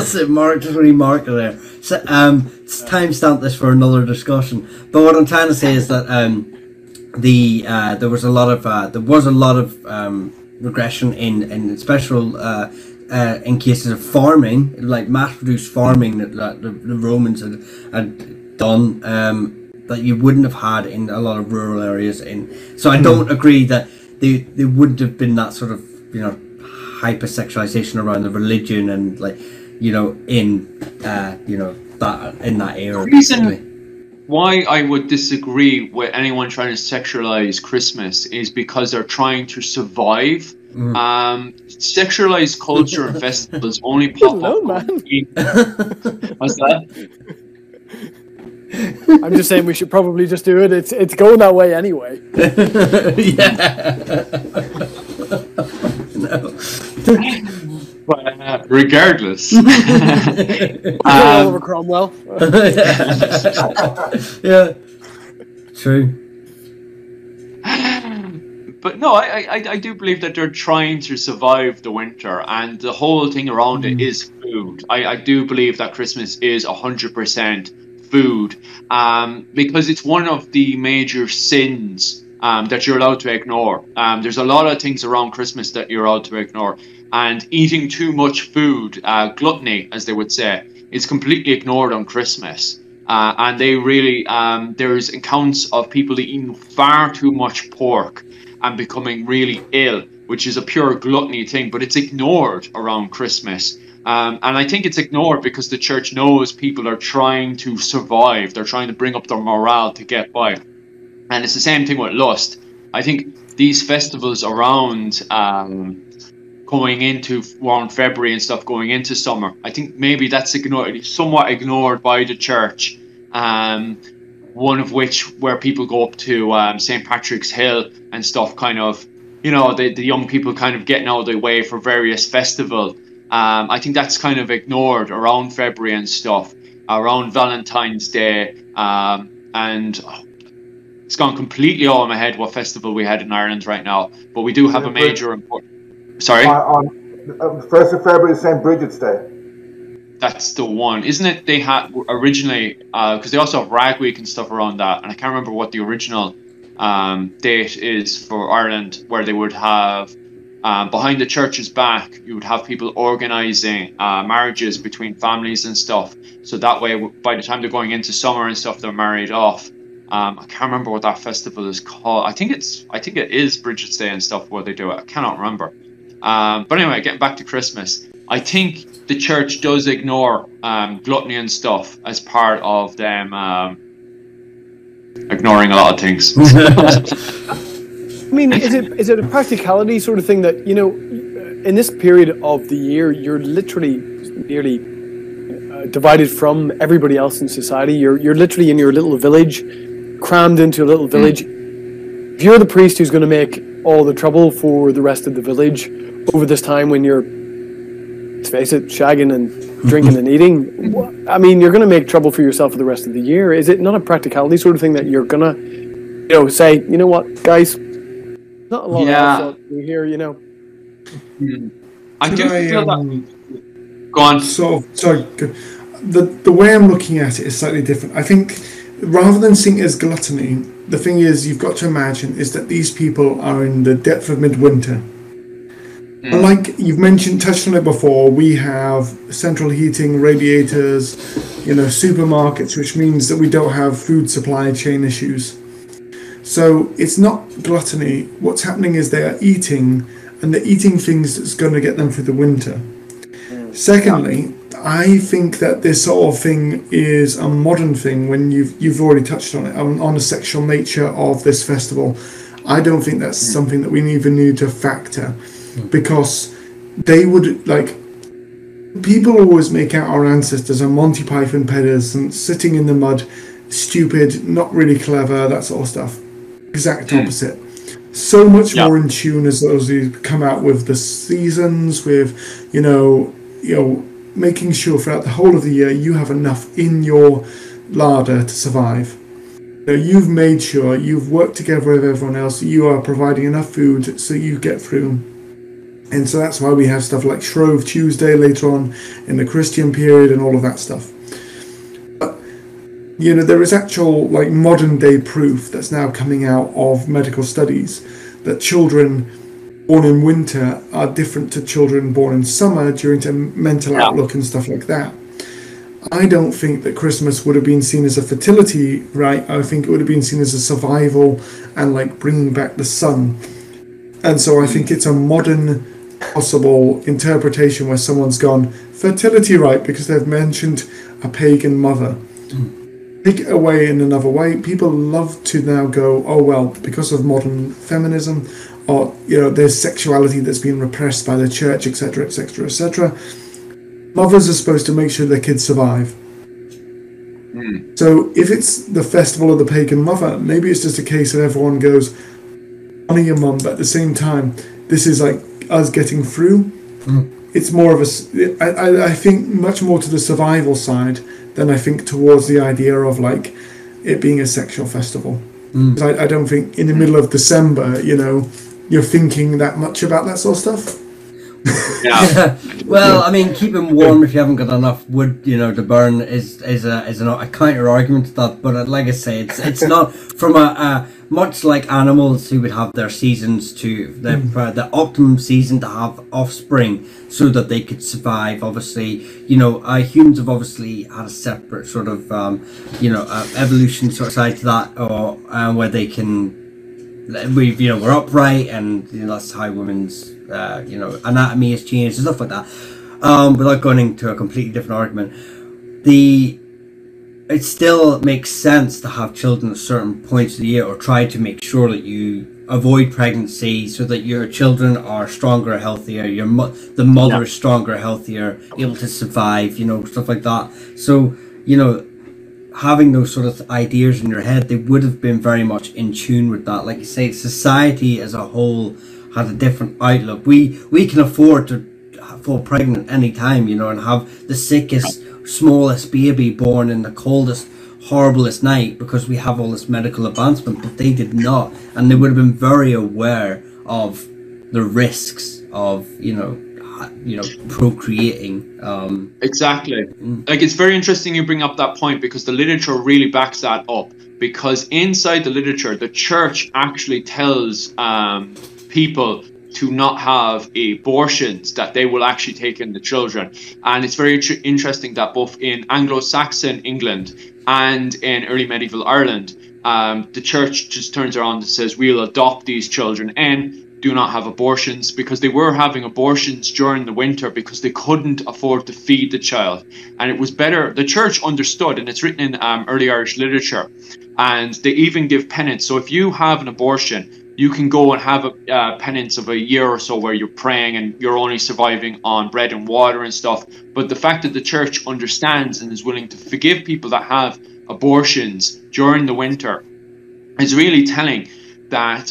it. Mark, just remark there. So, timestamp this for another discussion. But what I'm trying to say is that there was a lot of regression in special in cases of farming, like mass-produced farming that the Romans had done, that you wouldn't have had in a lot of rural areas. So I don't agree that they wouldn't have been that sort of hypersexualization around the religion and like in that era. The reason why I would disagree with anyone trying to sexualize Christmas is because they're trying to survive. Sexualized culture and festivals only pop up. What's that? I'm just saying we should probably just do it. It's going that way anyway. But regardless, Oliver Cromwell. Yeah, true. But no, I do believe that they're trying to survive the winter, and the whole thing around it is food. I do believe that Christmas is 100% food, because it's one of the major sins that you're allowed to ignore. There's a lot of things around Christmas that you're allowed to ignore, and eating too much food, gluttony, as they would say, is completely ignored on Christmas. And they really, there's accounts of people eating far too much pork and becoming really ill, which is a pure gluttony thing, but it's ignored around Christmas. And I think it's ignored because the church knows people are trying to survive. They're trying to bring up their morale to get by. And it's the same thing with lust. I think these festivals around going into around February and stuff, going into summer, I think maybe that's somewhat ignored by the church. One of which where people go up to St. Patrick's Hill and stuff, kind of, the young people kind of getting out of the way for various festivals. I think that's kind of ignored around February and stuff, around Valentine's Day, and it's gone completely out of my head what festival we had in Ireland right now, but we do have a major important... Sorry? On 1st of February is St. Bridget's Day. That's the one, isn't it? They had originally, because they also have Rag Week and stuff around that, and I can't remember what the original date is for Ireland, where they would have behind the church's back, you would have people organising marriages between families and stuff, so that way by the time they're going into summer and stuff, they're married off. I can't remember what that festival is called. I think it is Bridget's Day and stuff where they do it. I cannot remember. But anyway, getting back to Christmas, I think the church does ignore gluttony and stuff as part of them ignoring a lot of things. I mean, is it a practicality sort of thing that, in this period of the year, you're literally nearly divided from everybody else in society. You're literally in your little village, crammed into a little village. If you're the priest who's going to make all the trouble for the rest of the village over this time when you're, let's face it, shagging and drinking and eating, I mean, you're going to make trouble for yourself for the rest of the year. Is it not a practicality sort of thing that you're going to, say, you know what, guys, not a lot of effort here, I do feel that. Go on. So, sorry. The way I'm looking at it is slightly different. I think rather than seeing it as gluttony, the thing is you've got to imagine is that these people are in the depth of midwinter. And like you've touched on it before, we have central heating, radiators, supermarkets, which means that we don't have food supply chain issues. So it's not gluttony. What's happening is they are eating, and they're eating things that's going to get them through the winter. Secondly, I think that this sort of thing is a modern thing when you've already touched on it, on the sexual nature of this festival. I don't think that's something that we even need to factor, because they would, people always make out our ancestors are Monty Python pedants sitting in the mud, stupid, not really clever, that sort of stuff. Exact opposite. So much more in tune as those who come out with the seasons, with making sure throughout the whole of the year you have enough in your larder to survive. You've made sure you've worked together with everyone else, you are providing enough food so you get through. And so that's why we have stuff like Shrove Tuesday later on in the Christian period and all of that stuff. But there is actual modern day proof that's now coming out of medical studies that children born in winter are different to children born in summer due to mental outlook and stuff like that. I don't think that Christmas would have been seen as a fertility right. I think it would have been seen as a survival and bringing back the sun. And so I think it's a modern possible interpretation where someone's gone fertility right because they've mentioned a pagan mother. Take it away in another way. People love to now go, oh well, because of modern feminism, or there's sexuality that's been repressed by the church, etc., etc., etc. Mothers are supposed to make sure their kids survive. So if it's the festival of the pagan mother, maybe it's just a case that everyone goes, honor your mum, but at the same time, this is us getting through. It's more of I think much more to the survival side than I think towards the idea of it being a sexual festival. I don't think in the middle of December, you're thinking that much about that sort of stuff. Well, I mean, keeping warm if you haven't got enough wood, to burn is a counter argument to that. But like I say, it's not from a much like animals who would have their seasons to the optimum season to have offspring so that they could survive. Obviously, humans have obviously had a separate sort of evolution sort of side to that, or where they can. We're upright, and that's how women's anatomy has changed and stuff like that. Without going into a completely different argument, it still makes sense to have children at certain points of the year, or try to make sure that you avoid pregnancy so that your children are stronger, healthier. The mother is stronger, healthier, able to survive. Stuff like that. So having those sort of ideas in your head, they would have been very much in tune with that. Like you say, society as a whole had a different outlook. We can afford to fall pregnant any time, and have the sickest, smallest baby born in the coldest, horriblest night because we have all this medical advancement, but they did not, and they would have been very aware of the risks of procreating. Exactly. It's very interesting you bring up that point, because the literature really backs that up, because inside the literature the church actually tells people to not have abortions, that they will actually take in the children. And it's very interesting that both in Anglo-Saxon England and in early medieval Ireland, the church just turns around and says, we'll adopt these children and do not have abortions, because they were having abortions during the winter because they couldn't afford to feed the child. And it was better, the church understood, and it's written in early Irish literature, and they even give penance. So if you have an abortion, you can go and have a penance of a year or so where you're praying and you're only surviving on bread and water and stuff. But the fact that the church understands and is willing to forgive people that have abortions during the winter is really telling that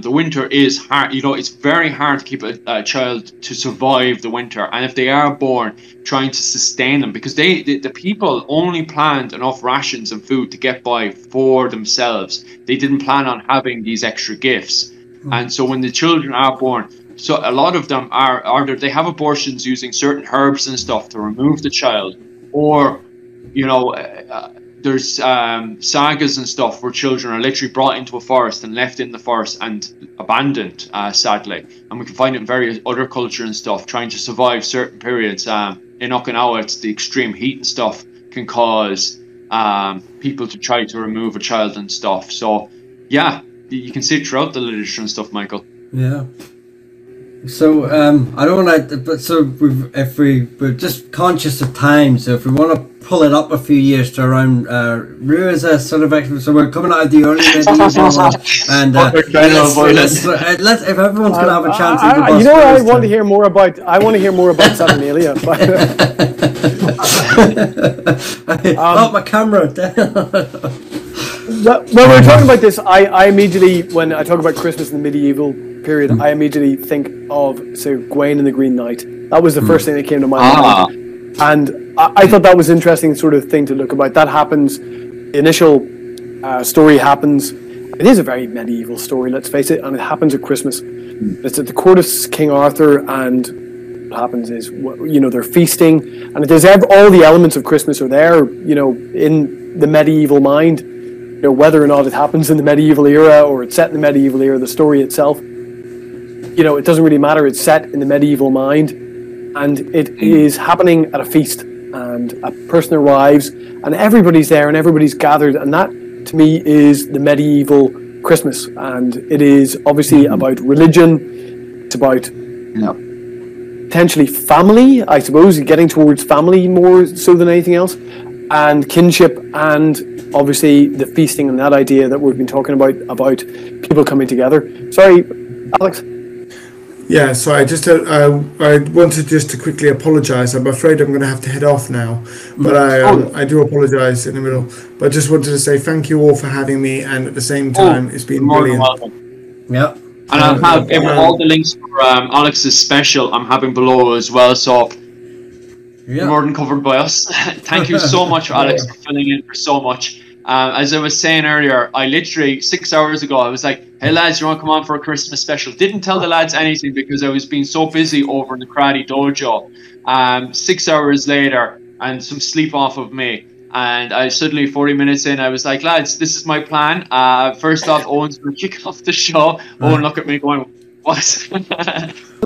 the winter is hard. It's very hard to keep a child to survive the winter, and if they are born, trying to sustain them, because the people only planned enough rations and food to get by for themselves. They didn't plan on having these extra gifts. And so when the children are born, so a lot of them they have abortions using certain herbs and stuff to remove the child, or there's sagas and stuff where children are literally brought into a forest and left in the forest and abandoned, sadly. And we can find it in various other cultures and stuff, trying to survive certain periods. In Okinawa, it's the extreme heat and stuff can cause people to try to remove a child and stuff. So, yeah, you can see it throughout the literature and stuff, Michael. Yeah. So I don't want to, but so we're just conscious of time. So if we want to pull it up a few years to around Ruadh is a sort of so we're coming out of the early medieval and let's if everyone's going to have a chance. I want to hear more about. I want to hear more about Saturnalia. My camera. When we're talking about this, I immediately, when I talk about Christmas in the medieval period, I immediately think of, say, Gawain and the Green Knight. That was the first thing that came to my mind. And I thought that was an interesting sort of thing to look about. That happens, the initial story happens. It is a very medieval story, let's face it, and it happens at Christmas. It's at the court of King Arthur, and what happens is, they're feasting, and there's all the elements of Christmas are there, in the medieval mind. Whether or not it happens in the medieval era or it's set in the medieval era, the story itself, it doesn't really matter. It's set in the medieval mind, and it is happening at a feast, and a person arrives, and everybody's there, and everybody's gathered, and that, to me, is the medieval Christmas, and it is obviously about religion. It's about potentially family, I suppose, getting towards family more so than anything else, and kinship, and obviously the feasting and that idea that we've been talking about people coming together. Sorry, Alex. Yeah, so I wanted just to quickly apologise. I'm afraid I'm going to have to head off now, but I do apologise in the middle. But I just wanted to say thank you all for having me, and at the same time, it's been brilliant. Yeah. And I'll have all the links for Alex's special I'm having below as well, so more than covered by us. Thank you so much, Alex, for filling in for so much. As I was saying earlier, I literally 6 hours ago I was like, hey lads, you want to come on for a Christmas special? Didn't tell the lads anything because I was being so busy over in the karate dojo. 6 hours later, and some sleep off of me, and I suddenly 40 minutes in I was like, lads, this is my plan. First off, Owen's going to kick off the show. Owen looked at me going, what?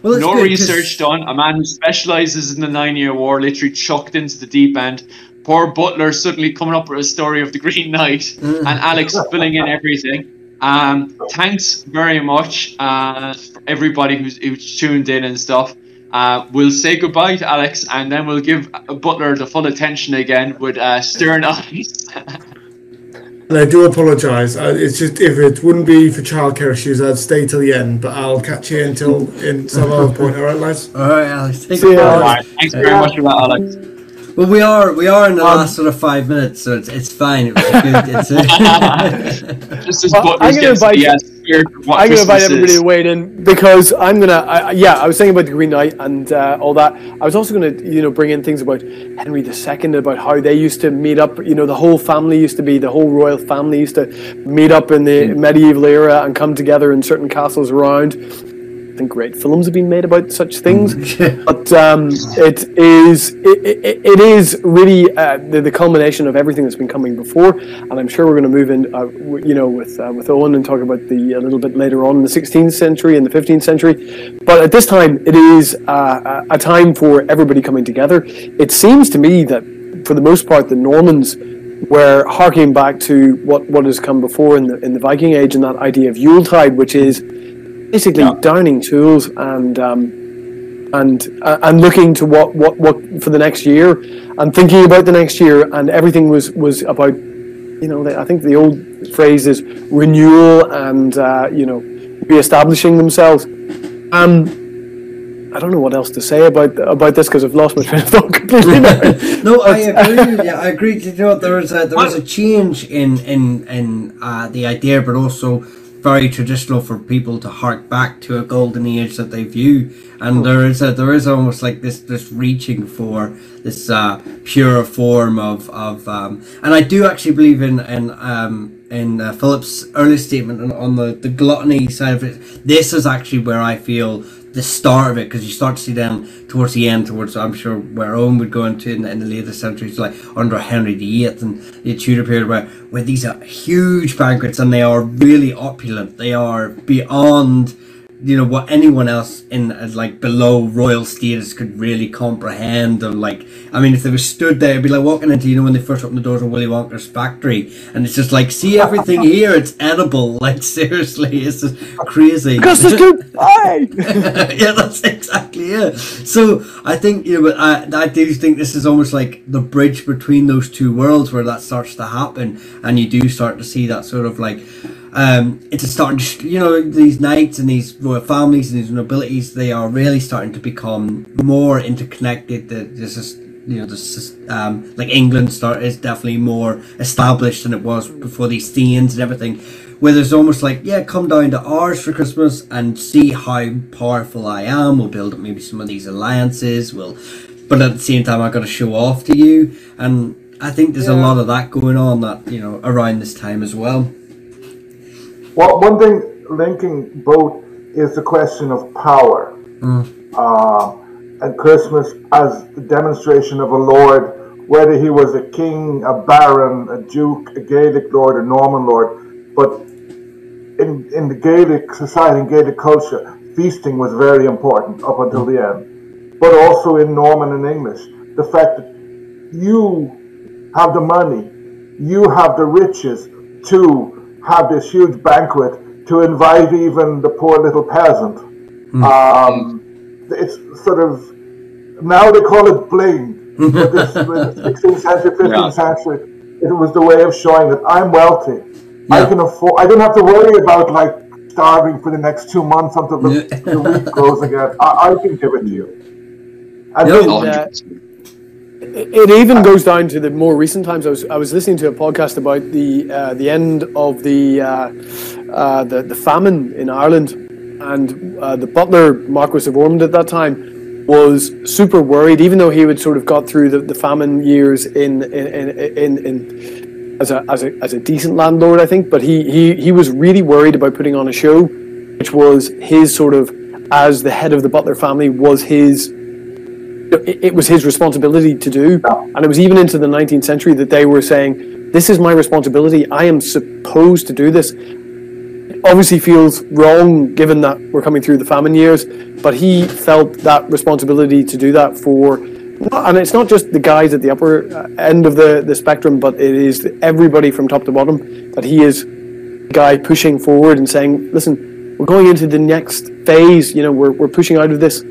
Well, no research done. A man who specialises in the 9-Year War literally chucked into the deep end. Poor Butler suddenly coming up with a story of the Green Knight, and Alex filling in everything. Thanks very much for everybody who's tuned in and stuff. We'll say goodbye to Alex, and then we'll give Butler the full attention again with stern eyes. And I do apologise. It's just, if it wouldn't be for childcare issues, I'd stay till the end. But I'll catch you until in some other point. All right, lads. All right, Alex. Thanks very much for that, Alex. Well, we are in the last sort of 5 minutes, so it's fine. It was good. Just as Butler gets I'm going to invite everybody to wade in, because I was saying about the Green Knight and all that. I was also going to, bring in things about Henry II, about how they used to meet up. The whole royal family used to meet up in the medieval era and come together in certain castles around. I think great films have been made about such things, but it is really the culmination of everything that's been coming before, and I'm sure we're going to move in, with Owen and talk about a little bit later on in the 16th century and the 15th century. But at this time, it is a time for everybody coming together. It seems to me that for the most part, the Normans were harking back to what has come before in the Viking Age, and that idea of Yuletide, which is basically downing tools and looking to what for the next year, and thinking about the next year, and everything was about, I think the old phrase is renewal, and be establishing themselves. I don't know what else to say about this because I've lost my train of thought completely now. No, I agree. Yeah, I agree. You know, there was a change in the idea, but also very traditional for people to hark back to a golden age that they view, and there is almost like this reaching for this pure form of and I do actually believe in Philip's early statement on the gluttony side of it. This is actually where I feel the start of it, because you start to see them towards the end, towards I'm sure where Owen would go into in the later centuries, like under Henry VIII and the Tudor period, where these are huge banquets and they are really opulent. They are beyond, you know, what anyone else in like below royal status could really comprehend. Of like, I mean, if they were stood there, it'd be like walking into, you know, when they first opened the doors of Willy Wonka's factory, and it's just like, see everything here, it's edible. Like seriously, it's just crazy. Custard scoop, aye. Yeah, that's exactly it. So I think, you know, I do think this is almost like the bridge between those two worlds where that starts to happen, and you do start to see that sort of like. It's starting to, you know, these knights and these royal families and these nobilities, they are really starting to become more interconnected. This is, you know, like England is definitely more established than it was before these Thanes and everything, where there's almost like, yeah, come down to ours for Christmas and see how powerful I am. We'll build up maybe some of these alliances. But at the same time, I've got to show off to you. And I think there's a lot of that going on that, you know, around this time as well. Well, one thing linking both is the question of power. And Christmas as the demonstration of a lord, whether he was a king, a baron, a duke, a Gaelic lord, a Norman lord. But in the Gaelic society, in Gaelic culture, feasting was very important up until the end. But also in Norman and English, the fact that you have the money, you have the riches to have this huge banquet to invite even the poor little peasant. It's sort of, now they call it bling, but this was 16th century, 15th century, it was the way of showing that I'm wealthy. I can afford, I don't have to worry about like starving for the next 2 months until the wheat grows again. I can give it to you. And it even goes down to the more recent times. I was listening to a podcast about the end of the famine in Ireland, and the Butler, Marquis of Ormond at that time, was super worried, even though he had sort of got through the famine years in as a decent landlord, I think. But he was really worried about putting on a show, which was his sort of, as the head of the Butler family, was his. It was his responsibility to do, and it was even into the 19th century that they were saying, this is my responsibility, I am supposed to do this. It obviously feels wrong given that we're coming through the famine years, but he felt that responsibility to do that and it's not just the guys at the upper end of the spectrum, but it is everybody from top to bottom, that he is the guy pushing forward and saying, listen, we're going into the next phase, you know, we're pushing out of this.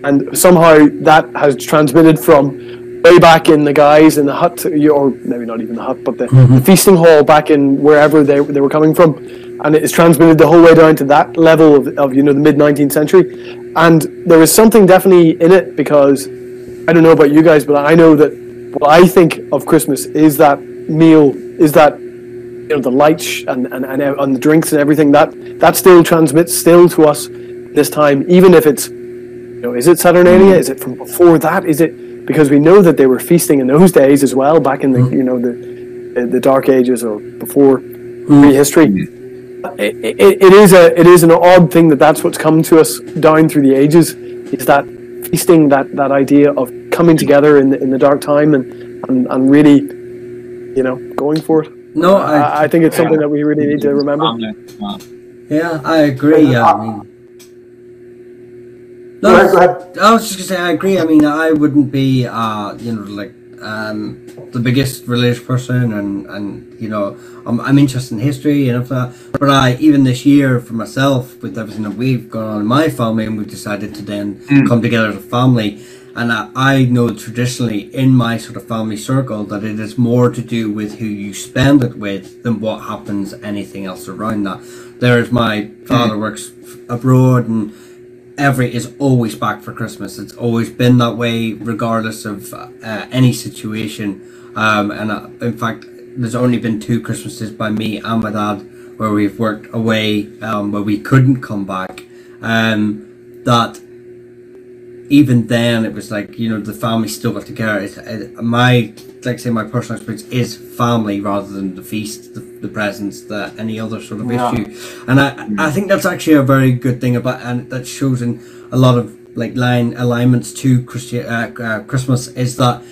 And somehow that has transmitted from way back in the guys in the hut, or maybe not even the hut, but the feasting hall back in wherever they were coming from, and it is transmitted the whole way down to that level of you know, the mid 19th century. And there is something definitely in it, because I don't know about you guys, but I know that what I think of Christmas is that meal, is that, you know, the lights and the drinks and everything that still transmits still to us this time, even if it's, you know, is it Saturnalia? Is it from before that? Is it because we know that they were feasting in those days as well, back in the you know, the Dark Ages or before prehistory? It is an odd thing that's what's come to us down through the ages, is that feasting, that idea of coming together in the dark time and really, you know, going for it. No, I think it's something that we really need to remember. Yeah, I agree. I mean. No, I was just gonna say I agree. I mean, I wouldn't be, you know, like the biggest religious person, and you know, I'm interested in history and stuff. But even this year for myself, with everything that we've gone on in my family, and we've decided to then come together as a family. And I know traditionally in my sort of family circle that it is more to do with who you spend it with than what happens anything else around that. There's my father works abroad, and is always back for Christmas. It's always been that way, regardless of any situation. In fact, there's only been 2 Christmases by me and my dad where we've worked away, where we couldn't come back. That even then it was like, the family still got together. My personal experience is family rather than the feast, the presents, any other sort of issue. And I think that's actually a very good thing and that shows in a lot of alignments to Christmas, is that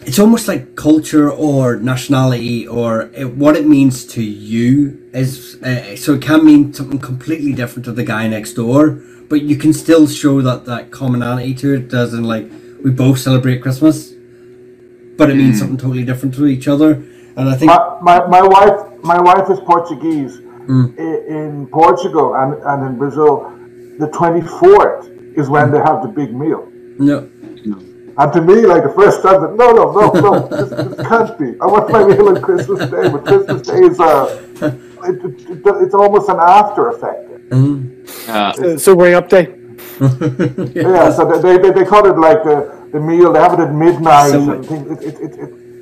it's almost like culture or nationality or what it means to you is so it can mean something completely different to the guy next door, but you can still show that commonality to it, as in we both celebrate Christmas, but it means something totally different to each other. And I think my wife is Portuguese. In Portugal and in Brazil, the 24th is when they have the big meal. No. And to me, the first time, no, this can't be. I want my meal on Christmas Day, but Christmas Day is it's almost an after effect. Sobering up day. Yeah, so they call it the meal. They have it at midnight. And things.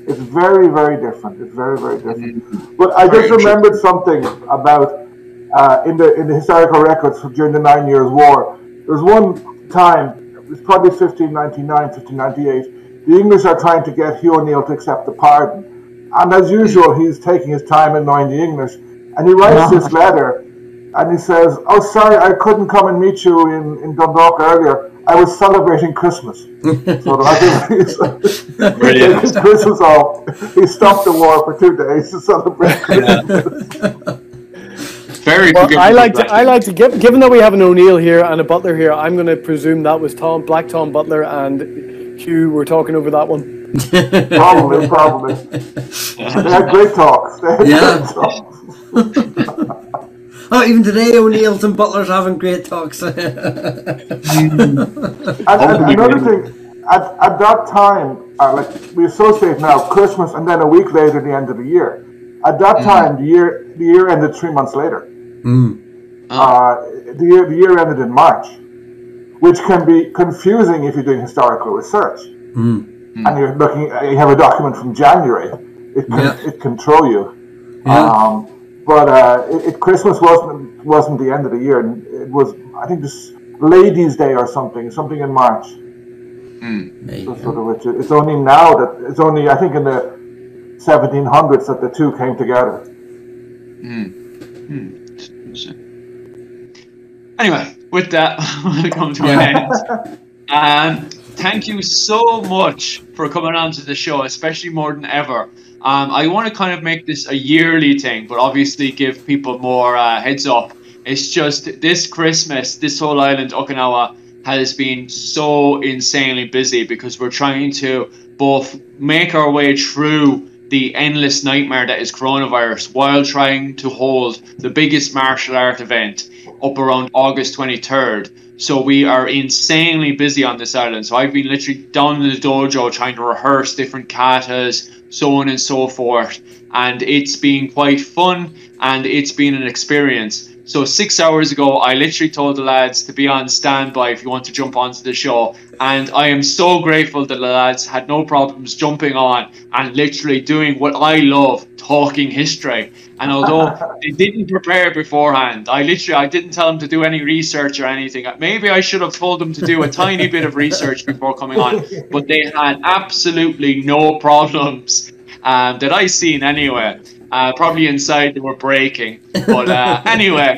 It's very, very different. It's very, very different. But I just remembered something about in the historical records during the 9 Years' War. There was one time. It's probably 1599, 1598. The English are trying to get Hugh O'Neill to accept the pardon. And as usual, he's taking his time annoying the English. And he writes this letter, and he says, "Oh, sorry, I couldn't come and meet you in Dundalk earlier. I was celebrating Christmas." So he's taking Christmas off. He stopped the war for 2 days to celebrate Christmas. Very I like to given that we have an O'Neill here and a Butler here, I'm going to presume that was Black Tom Butler and Hugh were talking over that one. Probably. They had great talks. Oh, even today O'Neills and Butlers having great talks. And another thing, at that time, we associate now Christmas and then a week later the end of the year. At that time, the year ended 3 months later. The year ended in March, which can be confusing if you're doing historical research. And you have a document from January. It can throw you. But Christmas wasn't the end of the year. It was, I think, this Ladies' Day or something in March. It's only now I think in the 1700s that the two came together. Anyway, with that, we'll come to an end. Thank you so much for coming on to the show, especially more than ever. I want to kind of make this a yearly thing, but obviously give people more heads up. It's just this Christmas, this whole island, Okinawa, has been so insanely busy because we're trying to both make our way through the endless nightmare that is coronavirus while trying to hold the biggest martial art event up around August 23rd. So we are insanely busy on this island. So I've been literally down in the dojo trying to rehearse different katas, so on and so forth. And it's been quite fun and it's been an experience. So 6 hours ago, I literally told the lads to be on standby if you want to jump onto the show. And I am so grateful that the lads had no problems jumping on and literally doing what I love, talking history. And although they didn't prepare beforehand, I didn't tell them to do any research or anything. Maybe I should have told them to do a tiny bit of research before coming on. But they had absolutely no problems that I seen anyway. Probably inside they were breaking. But anyway,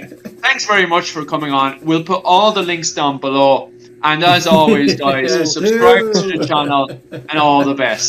thanks very much for coming on. We'll put all the links down below. And as always, guys, subscribe to the channel and all the best.